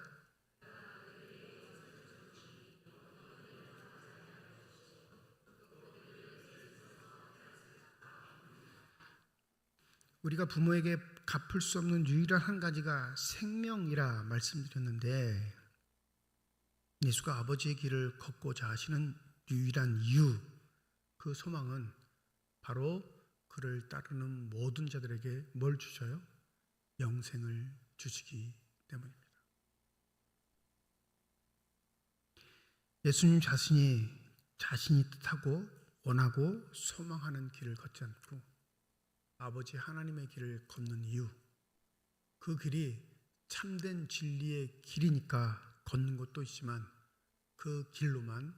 우리가 부모에게 갚을 수 없는 유일한 한 가지가 생명이라 말씀드렸는데, 예수가 아버지의 길을 걷고자 하시는 유일한 이유, 그 소망은 바로 그를 따르는 모든 자들에게 뭘 주셔요? 영생을 주시기 때문입니다. 예수님 자신이 뜻하고 원하고 소망하는 길을 걷지 않고 아버지 하나님의 길을 걷는 이유, 그 길이 참된 진리의 길이니까 걷는 것도 있지만 그 길로만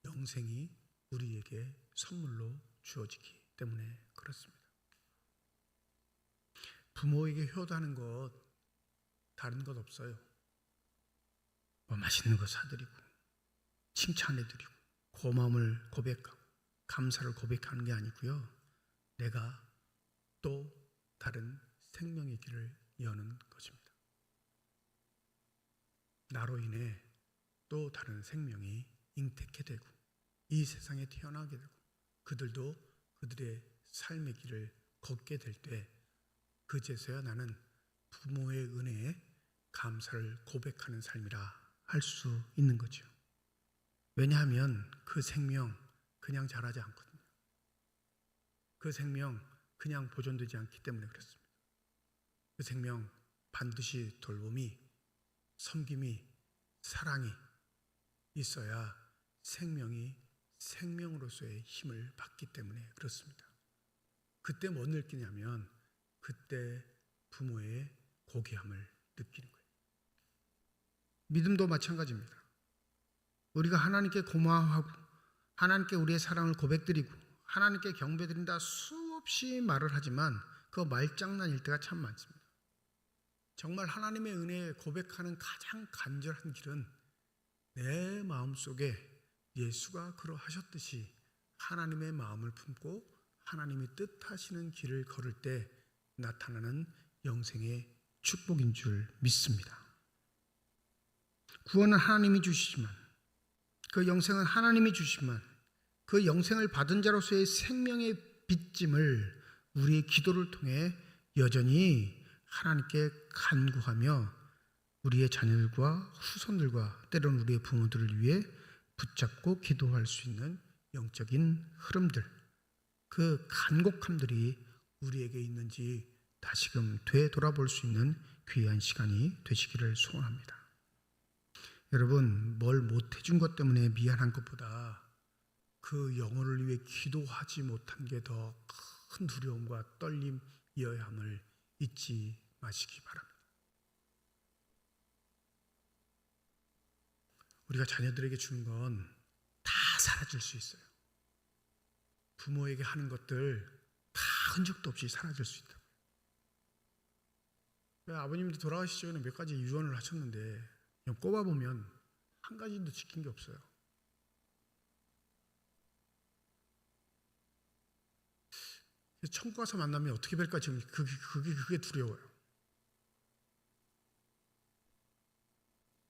영생이 우리에게 선물로 주어지기 때문에 그렇습니다. 부모에게 효도하는 것 다른 것 없어요. 맛있는 거 사드리고 칭찬해드리고 고마움을 고백하고 감사를 고백하는 게 아니고요, 내가 또 다른 생명의 길을 여는 것입니다. 나로 인해 또 다른 생명이 잉태케 되고 이 세상에 태어나게 되고 그들도 그들의 삶의 길을 걷게 될 때 그제서야 나는 부모의 은혜에 감사를 고백하는 삶이라 할 수 있는 거죠. 왜냐하면 그 생명 그냥 자라지 않거든요. 그 생명 그냥 보존되지 않기 때문에 그렇습니다. 그 생명 반드시 돌봄이, 섬김이, 사랑이 있어야 생명이 생명으로서의 힘을 받기 때문에 그렇습니다. 그때 뭐 느끼냐면 그때 부모의 고귀함을 느끼는 거예요. 믿음도 마찬가지입니다. 우리가 하나님께 고마워하고 하나님께 우리의 사랑을 고백드리고 하나님께 경배드린다 수없이 말을 하지만 그 말장난일 때가 참 많습니다. 정말 하나님의 은혜에 고백하는 가장 간절한 길은 내 마음속에 예수가 그러하셨듯이 하나님의 마음을 품고 하나님이 뜻하시는 길을 걸을 때 나타나는 영생의 축복인 줄 믿습니다. 구원은 하나님이 주시지만 그 영생은 하나님이 주시지만 그 영생을 받은 자로서의 생명의 빚짐을 우리의 기도를 통해 여전히 하나님께 간구하며 우리의 자녀들과 후손들과 때로는 우리의 부모들을 위해 붙잡고 기도할 수 있는 영적인 흐름들, 그 간곡함들이 우리에게 있는지 다시금 되돌아볼 수 있는 귀한 시간이 되시기를 소원합니다. 여러분, 뭘 못해준 것 때문에 미안한 것보다 그 영혼을 위해 기도하지 못한 게 더 큰 두려움과 떨림이어야 함을 잊지 마시기 바랍니다. 우리가 자녀들에게 주는 건 다 사라질 수 있어요. 부모에게 하는 것들 다 흔적도 없이 사라질 수 있다. 아버님도 돌아가시기 전에 몇 가지 유언을 하셨는데 그냥 꼽아보면 한 가지도 지킨 게 없어요. 천국 가서 만나면 어떻게 뵐까 지금 그게 두려워요.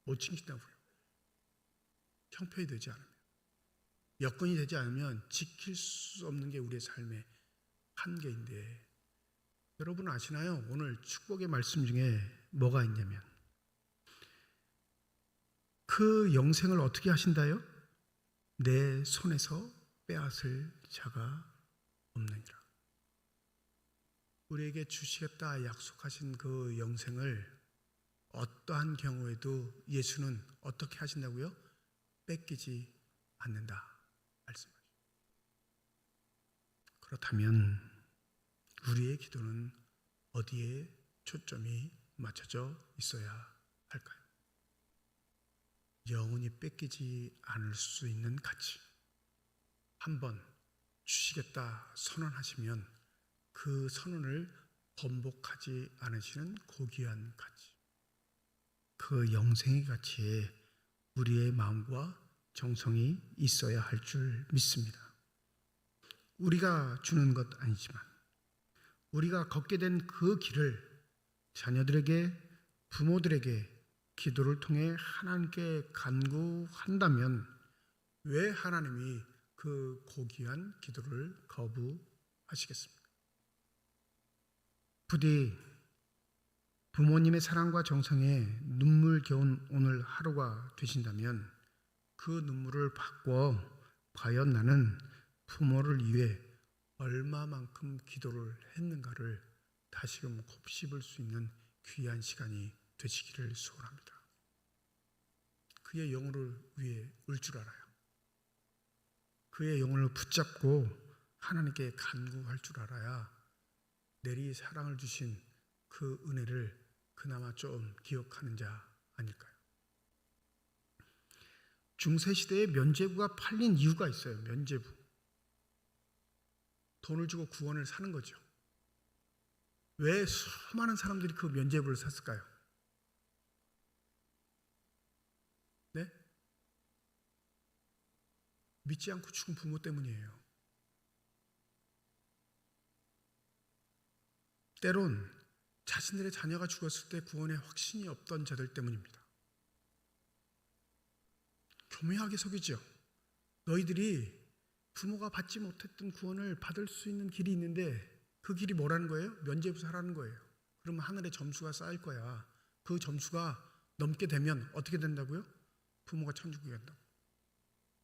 못 지킨다고요. 형편이 되지 않으면. 여건이 되지 않으면 지킬 수 없는 게 우리의 삶의 한계인데, 여러분 아시나요? 오늘 축복의 말씀 중에 뭐가 있냐면, 그 영생을 어떻게 하신다요? 내 손에서 빼앗을 자가 없느니라. 우리에게 주시겠다 약속하신 그 영생을 어떠한 경우에도 예수는 어떻게 하신다고요? 뺏기지 않는다 말씀하십니다. 그렇다면 우리의 기도는 어디에 초점이 맞춰져 있어야 할까요? 영원히 뺏기지 않을 수 있는 가치, 한번 주시겠다 선언하시면 그 선언을 번복하지 않으시는 고귀한 가치, 그 영생의 가치에 우리의 마음과 정성이 있어야 할 줄 믿습니다. 우리가 주는 것 아니지만 우리가 걷게 된 그 길을 자녀들에게, 부모들에게 기도를 통해 하나님께 간구한다면 왜 하나님이 그 고귀한 기도를 거부하시겠습니까? 부디 부모님의 사랑과 정성에 눈물겨운 오늘 하루가 되신다면 그 눈물을 바꿔 과연 나는 부모를 위해 얼마만큼 기도를 했는가를 다시금 곱씹을 수 있는 귀한 시간이 되시기를 소원합니다. 그의 영혼을 위해 울 줄 알아요. 그의 영혼을 붙잡고 하나님께 간구할 줄 알아야 내리 사랑을 주신 그 은혜를 그나마 좀 기억하는 자 아닐까요? 중세시대에 면죄부가 팔린 이유가 있어요. 면죄부. 돈을 주고 구원을 사는 거죠. 왜 수많은 사람들이 그 면죄부를 샀을까요? 네? 믿지 않고 죽은 부모 때문이에요. 때론 자신들의 자녀가 죽었을 때 구원에 확신이 없던 자들 때문입니다. 교묘하게 속이죠. 너희들이 부모가 받지 못했던 구원을 받을 수 있는 길이 있는데 그 길이 뭐라는 거예요? 면죄부 사라는 거예요. 그러면 하늘에 점수가 쌓일 거야. 그 점수가 넘게 되면 어떻게 된다고요? 부모가 천국에 간다고.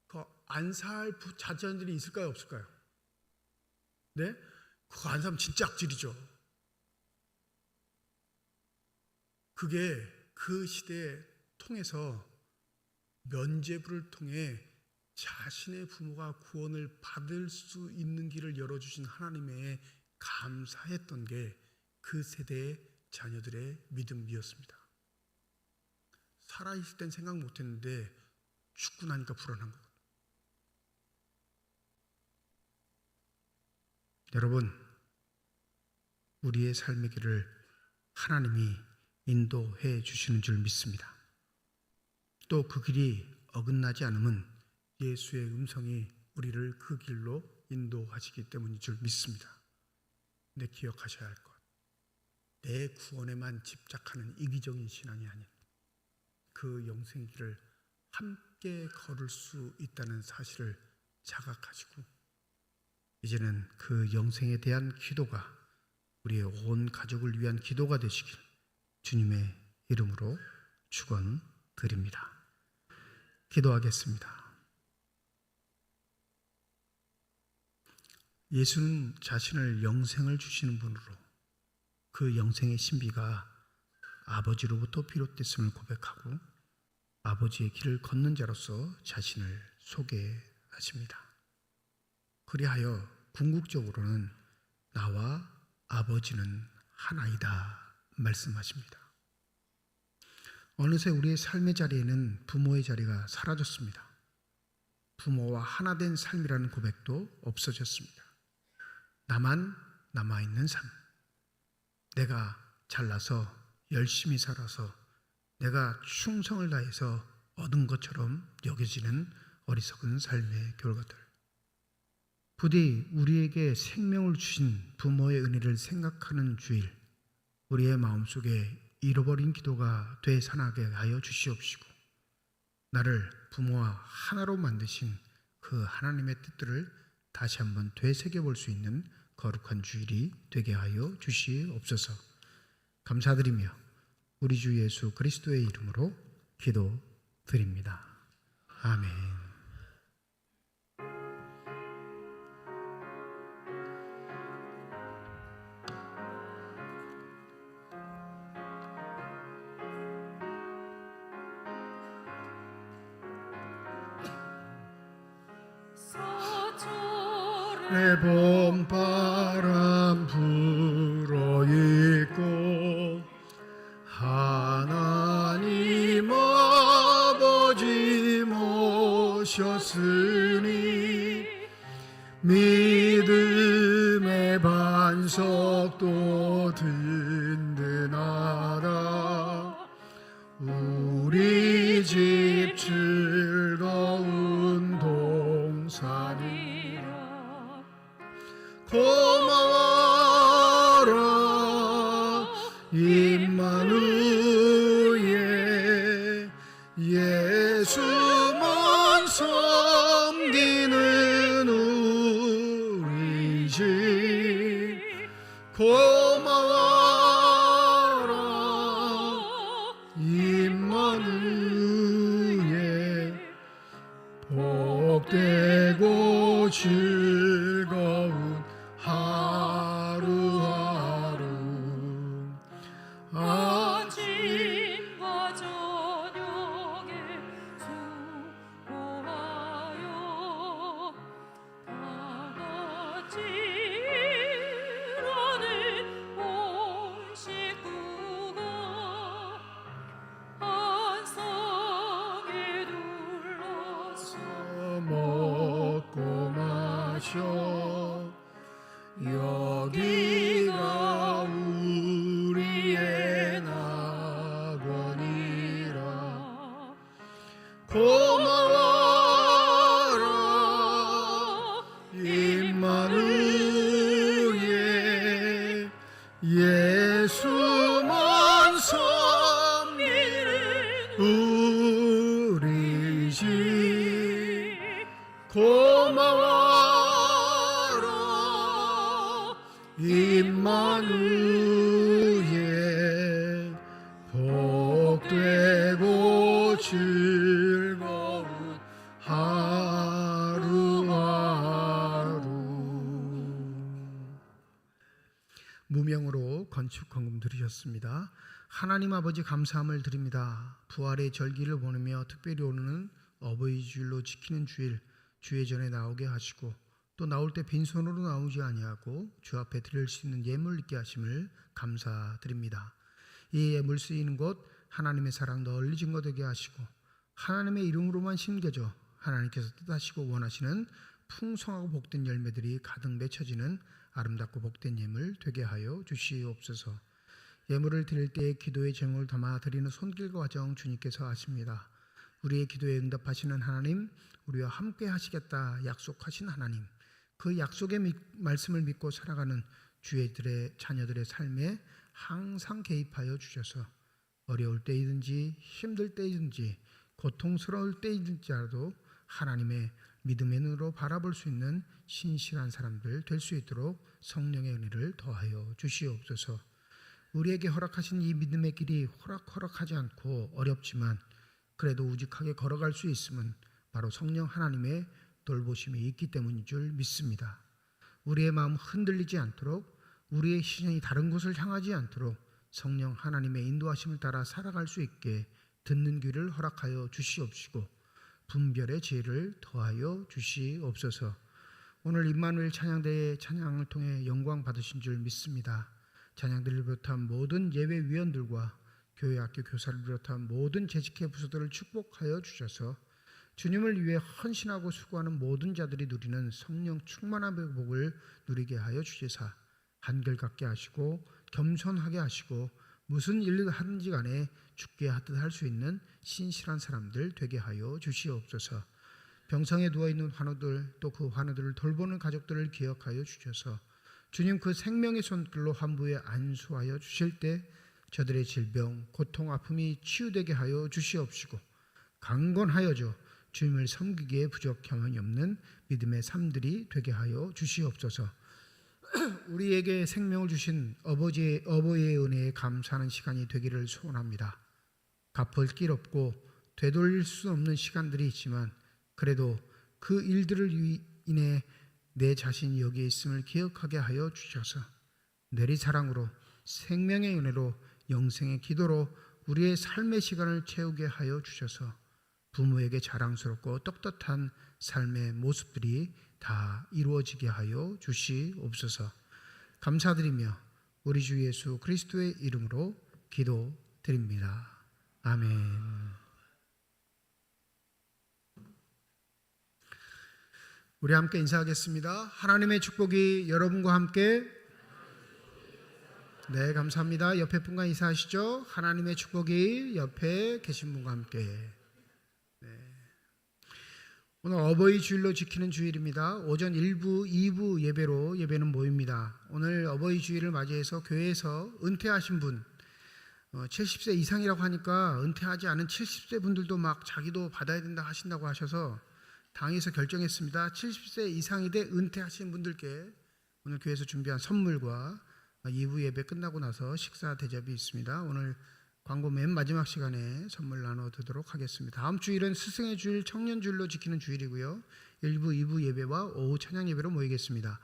그 안 살 자녀들이 있을까요? 없을까요? 네? 그거 안 사면 진짜 악질이죠. 그게 그 시대에 통해서 면죄부를 통해 자신의 부모가 구원을 받을 수 있는 길을 열어주신 하나님의 감사했던 게 그 세대의 자녀들의 믿음이었습니다. 살아있을 땐 생각 못했는데 죽고 나니까 불안한 것. 여러분, 우리의 삶의 길을 하나님이 인도해 주시는 줄 믿습니다. 또 그 길이 어긋나지 않으면 예수의 음성이 우리를 그 길로 인도하시기 때문인 줄 믿습니다. 근데 기억하셔야 할 것, 내 구원에만 집착하는 이기적인 신앙이 아닌 그 영생 길을 함께 걸을 수 있다는 사실을 자각하시고 이제는 그 영생에 대한 기도가 우리의 온 가족을 위한 기도가 되시길 주님의 이름으로 축원드립니다. 기도하겠습니다. 예수는 자신을 영생을 주시는 분으로 그 영생의 신비가 아버지로부터 비롯됐음을 고백하고 아버지의 길을 걷는 자로서 자신을 소개하십니다. 그리하여 궁극적으로는 나와 아버지는 하나이다 말씀하십니다. 어느새 우리의 삶의 자리에는 부모의 자리가 사라졌습니다. 부모와 하나 된 삶이라는 고백도 없어졌습니다. 나만 남아있는 삶, 내가 잘나서 열심히 살아서 내가 충성을 다해서 얻은 것처럼 여겨지는 어리석은 삶의 결과들. 부디 우리에게 생명을 주신 부모의 은혜를 생각하는 주일, 우리의 마음속에 잃어버린 기도가 되살아나게 하여 주시옵시고 나를 부모와 하나로 만드신 그 그 하나님의 뜻들을 다시 한번 되새겨 볼 수 있는 거룩한 주일이 되게 하여 주시옵소서. 감사드리며 우리 주 예수 그리스도의 이름으로 기도드립니다. 아멘. 내 봄바람 불어있고 하나님 아버지 모셨으니 믿음의 반석도 든든하다. 우리 집 즐거운 동산이 고마워라 임마누엘 예수만 섬기는 우리 집 고마워라 임마누엘 복되고 즐거운 하루하루 아침과 저녁에 수고하여 다같이 일하는 온 식구가 한 상에 둘러서 먹고 마셔 여기가 우리의 낙원이라. 고마워라 임마누엘 예수만 섬기는 우리 집 고마워라 임마누엘 복되고 즐거운 하루하루. 무명으로 건축 헌금 드리셨습니다. 하나님 아버지 감사함을 드립니다. 부활의 절기를 보내며 특별히 오늘은 어버이 주일로 지키는 주일, 주의 전에 나오게 하시고 또 나올 때 빈손으로 나오지 아니하고 주 앞에 드릴 수 있는 예물 있게 하심을 감사드립니다. 이 예물 쓰이는 곳 하나님의 사랑 널리 증거되게 하시고 하나님의 이름으로만 심겨져 하나님께서 뜻하시고 원하시는 풍성하고 복된 열매들이 가득 맺혀지는 아름답고 복된 예물 되게 하여 주시옵소서. 예물을 드릴 때에 기도의 제목을 담아 드리는 손길과 과정 주님께서 아십니다. 우리의 기도에 응답하시는 하나님, 우리와 함께 하시겠다 약속하신 하나님, 그 약속의 말씀을 믿고 살아가는 주의들의 자녀들의 삶에 항상 개입하여 주셔서 어려울 때이든지 힘들 때이든지 고통스러울 때이든지라도 하나님의 믿음의 눈으로 바라볼 수 있는 신실한 사람들 될 수 있도록 성령의 은혜를 더하여 주시옵소서. 우리에게 허락하신 이 믿음의 길이 호락호락하지 않고 어렵지만 그래도 우직하게 걸어갈 수 있음은 바로 성령 하나님의 돌보심이 있기 때문인 줄 믿습니다. 우리의 마음 흔들리지 않도록 우리의 시선이 다른 곳을 향하지 않도록 성령 하나님의 인도하심을 따라 살아갈 수 있게 듣는 귀를 허락하여 주시옵시고 분별의 지혜를 더하여 주시옵소서. 오늘 임마누엘 찬양대의 찬양을 통해 영광 받으신 줄 믿습니다. 찬양들을 비롯한 모든 예배위원들과 교회학교 교사를 비롯한 모든 재직회 부서들을 축복하여 주셔서 주님을 위해 헌신하고 수고하는 모든 자들이 누리는 성령 충만함의 복을 누리게 하여 주시사 한결같게 하시고 겸손하게 하시고 무슨 일을 하든지 간에 죽게 하듯 할 수 있는 신실한 사람들 되게 하여 주시옵소서. 병상에 누워있는 환우들 또 그 환우들을 돌보는 가족들을 기억하여 주셔서 주님 그 생명의 손길로 환부에 안수하여 주실 때 저들의 질병, 고통, 아픔이 치유되게 하여 주시옵시고 강건하여져 주님을 섬기기에 부족함이 없는 믿음의 삶들이 되게 하여 주시옵소서. 우리에게 생명을 주신 어버이의 은혜에 감사하는 시간이 되기를 소원합니다. 갚을 길 없고 되돌릴 수 없는 시간들이 있지만 그래도 그 일들을 인해 내 자신이 여기에 있음을 기억하게 하여 주셔서 내리사랑으로 생명의 은혜로 영생의 기도로 우리의 삶의 시간을 채우게 하여 주셔서 부모에게 자랑스럽고 떳떳한 삶의 모습들이 다 이루어지게 하여 주시옵소서. 감사드리며 우리 주 예수 그리스도의 이름으로 기도드립니다. 아멘. 우리 함께 인사하겠습니다. 하나님의 축복이 여러분과 함께. 네, 감사합니다. 옆에 분과 인사하시죠. 하나님의 축복이 옆에 계신 분과 함께. 오늘 어버이 주일로 지키는 주일입니다. 오전 1부, 2부 예배는 모입니다. 오늘 어버이 주일을 맞이해서 교회에서 은퇴하신 분, 70세 이상이라고 하니까 은퇴하지 않은 70세 분들도 막 자기도 받아야 된다 하신다고 하셔서 당에서 결정했습니다. 70세 이상이 돼 은퇴하신 분들께 오늘 교회에서 준비한 선물과 2부 예배 끝나고 나서 식사 대접이 있습니다. 오늘 광고 맨 마지막 시간에 선물 나눠드리도록 하겠습니다. 다음 주일은 스승의 주일, 청년 주일로 지키는 주일이고요. 1부, 2부 예배와 오후 찬양 예배로 모이겠습니다.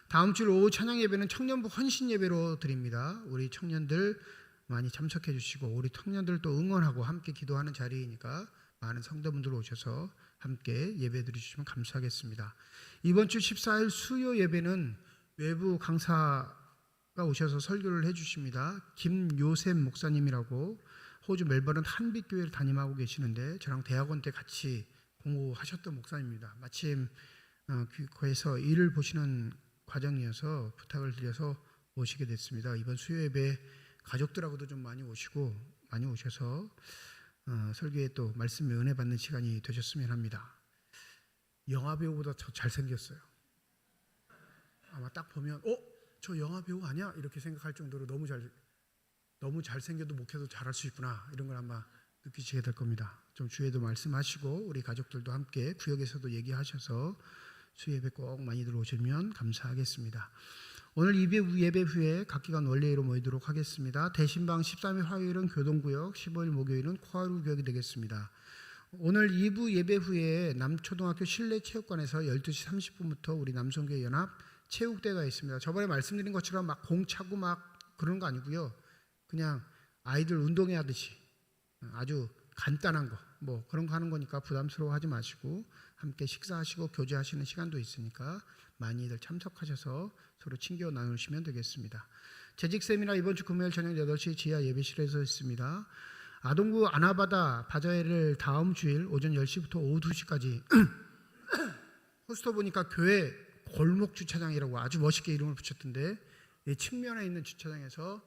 다음 주 오후 찬양 예배는 청년부 헌신 예배로 드립니다. 우리 청년들 많이 참석해 주시고 우리 청년들 또 응원하고 함께 기도하는 자리이니까 많은 성도분들 오셔서 함께 예배 드리시면 감사하겠습니다. 이번 주 14일 수요 예배는 외부 강사가 오셔서 설교를 해주십니다. 김요셉 목사님이라고 호주 멜버른 한빛교회를 담임하고 계시는데 저랑 대학원 때 같이 공부하셨던 목사님입니다. 마침 거기서 일을 보시는 과정이어서 부탁을 드려서 오시게 됐습니다. 이번 수요 예배 가족들하고도 좀 많이 오셔서 설교에 또 말씀에 은혜 받는 시간이 되셨으면 합니다. 영화 배우보다 더 잘생겼어요. 아마 딱 보면 저 영화 배우 아니야? 이렇게 생각할 정도로 너무 잘생겨도 목회도 잘할 수 있구나 이런 걸 아마 느끼시게 될 겁니다. 좀 주에도 말씀하시고 우리 가족들도 함께 구역에서도 얘기하셔서 수예배 꼭 많이들 오시면 감사하겠습니다. 오늘 예배 후에 각 기관 원래로 모이도록 하겠습니다. 대신방 13일 화요일은 교동구역, 15일 목요일은 코하루 구역이 되겠습니다. 오늘 2부 예배 후에 남초등학교 실내체육관에서 12시 30분부터 우리 남성교회 연합 체육대회가 있습니다. 저번에 말씀드린 것처럼 막 공 차고 막 그런 거 아니고요. 그냥 아이들 운동회 하듯이 아주 간단한 거 뭐 그런 거 하는 거니까 부담스러워하지 마시고 함께 식사하시고 교제하시는 시간도 있으니까 많이들 참석하셔서 서로 친교 나누시면 되겠습니다. 재직 세미나 이번 주 금요일 저녁 8시 지하 예배실에서 있습니다. 아동구 아나바다 바자회를 다음 주일 오전 10시부터 오후 2시까지 호스터 보니까 교회 골목 주차장이라고 아주 멋있게 이름을 붙였던데 이 측면에 있는 주차장에서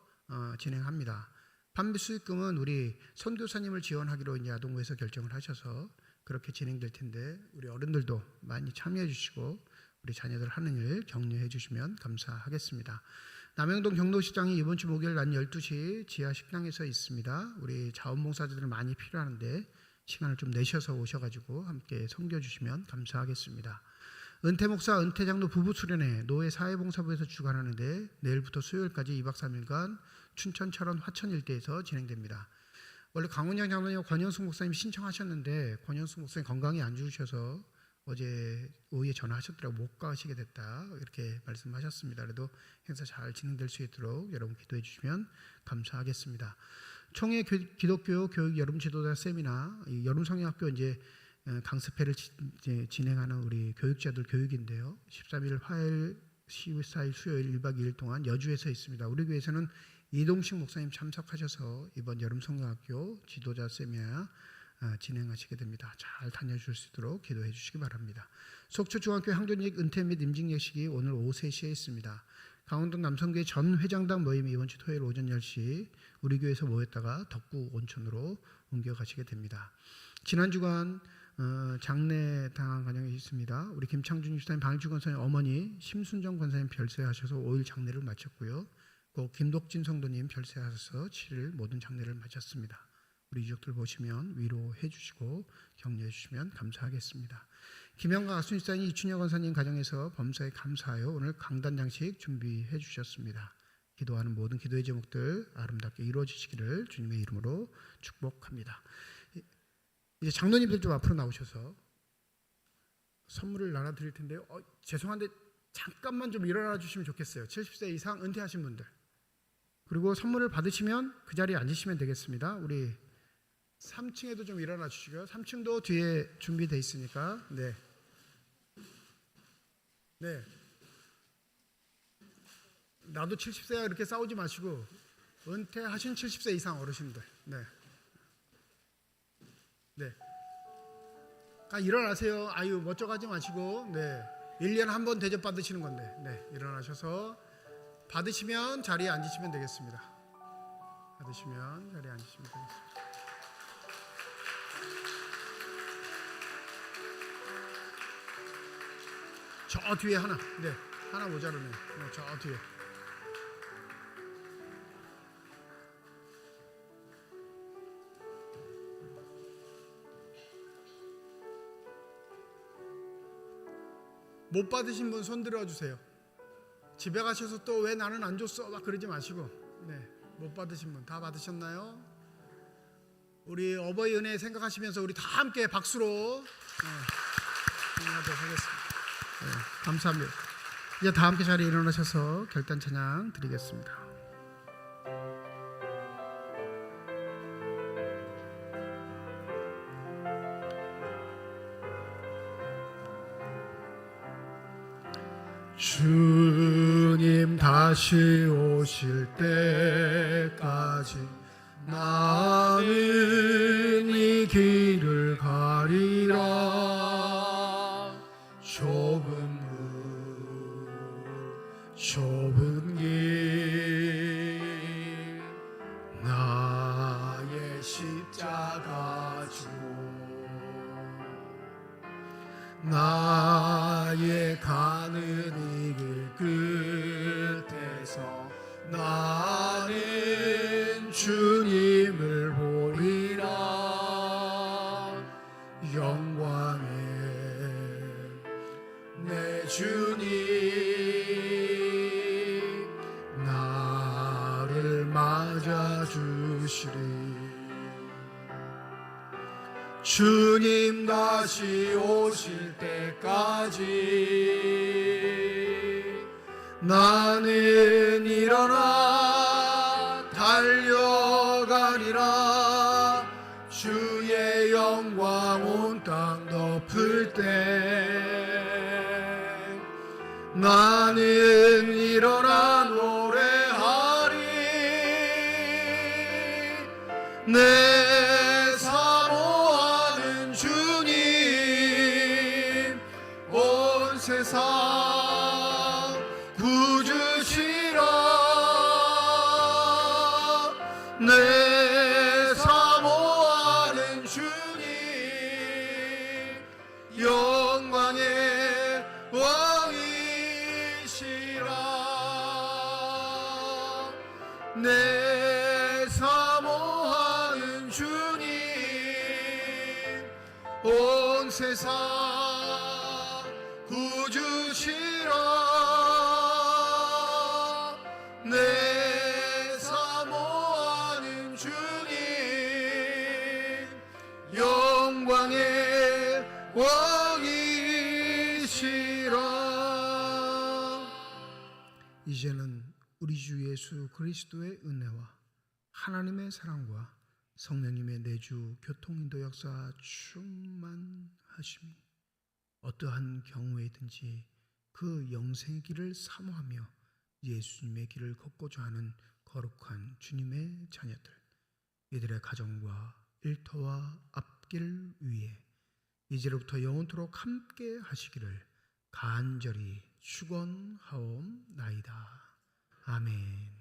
진행합니다. 판매 수익금은 우리 선교사님을 지원하기로 이제 아동구에서 결정을 하셔서 그렇게 진행될 텐데 우리 어른들도 많이 참여해 주시고 우리 자녀들 하는 일 격려해 주시면 감사하겠습니다. 남영동 경로시장이 이번 주 목요일 낮 12시 지하 식당에서 있습니다. 우리 자원봉사자들 많이 필요하는데 시간을 좀 내셔서 오셔가지고 함께 섬겨주시면 감사하겠습니다. 은퇴목사, 은퇴장로 부부 수련회 노회 사회봉사부에서 주관하는데 내일부터 수요일까지 2박 3일간 춘천, 철원, 화천 일대에서 진행됩니다. 원래 강원장 장로님 권영숙 목사님 신청하셨는데 권영숙 목사님 건강이 안 좋으셔서 어제 오후에 전화하셨더라고 못 가시게 됐다 이렇게 말씀하셨습니다. 그래도 행사 잘 진행될 수 있도록 여러분 기도해 주시면 감사하겠습니다. 총회 기독교 교육 여름 지도자 세미나 여름 성경학교 이제 강습회를 진행하는 우리 교육자들 교육인데요. 13일 화요일, 14일 수요일 1박 2일 동안 여주에서 있습니다. 우리 교회에서는 이동식 목사님 참석하셔서 이번 여름 성경학교 지도자 세미나 진행하시게 됩니다. 잘 다녀주실 수 있도록 기도해 주시기 바랍니다. 속초중학교 항존직 은퇴 및 임직 예식이 오늘 오후 3시에 있습니다. 강원도 남성교회 전 회장단 모임이 이번 주 토요일 오전 10시 우리 교회에서 모였다가 덕구 온천으로 옮겨가시게 됩니다. 지난 주간 장례 당한 가정이 있습니다. 우리 김창준 집사님 방일주 권사님 어머니 심순정 권사님 별세하셔서 5일 장례를 마쳤고요. 또 김독진 성도님 별세하셔서 7일 모든 장례를 마쳤습니다. 우리 유족들 보시면 위로해 주시고 격려해 주시면 감사하겠습니다. 김영과 가순집사님, 이춘혁 원사님 가정에서 범사에 감사하여 오늘 강단 장식 준비해 주셨습니다. 기도하는 모든 기도의 제목들 아름답게 이루어지시기를 주님의 이름으로 축복합니다. 이제 장로님들 좀 앞으로 나오셔서 선물을 나눠드릴 텐데요. 죄송한데 잠깐만 좀 일어나 주시면 좋겠어요. 70세 이상 은퇴하신 분들. 그리고 선물을 받으시면 그 자리에 앉으시면 되겠습니다. 우리 3층에도 좀 일어나 주시고요. 3층도 뒤에 준비되어 있으니까. 네. 네. 나도 70세야 이렇게 싸우지 마시고 은퇴하신 70세 이상 어르신들. 네. 네. 일어나세요. 아유 멋쩍하지 마시고. 네. 1년에 한 번 대접 받으시는 건데. 네. 일어나셔서 받으시면 자리에 앉으시면 되겠습니다. 받으시면 자리에 앉으시면 되겠습니다. 저 뒤에 하나. 네. 하나 모자르네. 저 뒤에. 못 받으신 분 손 들어주세요. 집에 가셔서 또 왜 나는 안 줬어 막 그러지 마시고. 네, 못 받으신 분 다 받으셨나요? 우리 어버이 은혜 생각하시면서 우리 다 함께 박수로 하도록 하겠습니다. 네, 감사합니다. 이제 다 함께 자리에 일어나셔서 결단 찬양 드리겠습니다. 주님 다시 오실 때까지 나는 이 길을 가리라. 좁은 길 나의 십자가 주고 나의 가는 이 길 끝에서 나는 주님을 보리라. 영광의 내 주님 나를 맞아주시리. 주님 다시 오실 때까지 나는 일어나 달려가리라. 주의 영광 온 땅 덮을 때 나는 일어나 노래하리. 내 사모하는 주님 온 세상 구주시라. 내 사모하는 주님 영광의 왕이시라. 내 사모하는 주님 온 세상 구주시라. 내 사모하는 주님 영광의 왕이시라. 이제는 우리 주 예수 그리스도의 은혜와 하나님의 사랑과 성령님의 내주 교통인도 역사 충만하심이 어떠한 경우에든지 그 영생의 길을 사모하며 예수님의 길을 걷고자 하는 거룩한 주님의 자녀들, 이들의 가정과 일터와 앞길 위에 이제로부터 영원토록 함께 하시기를 간절히 축원하옵나이다. 아멘.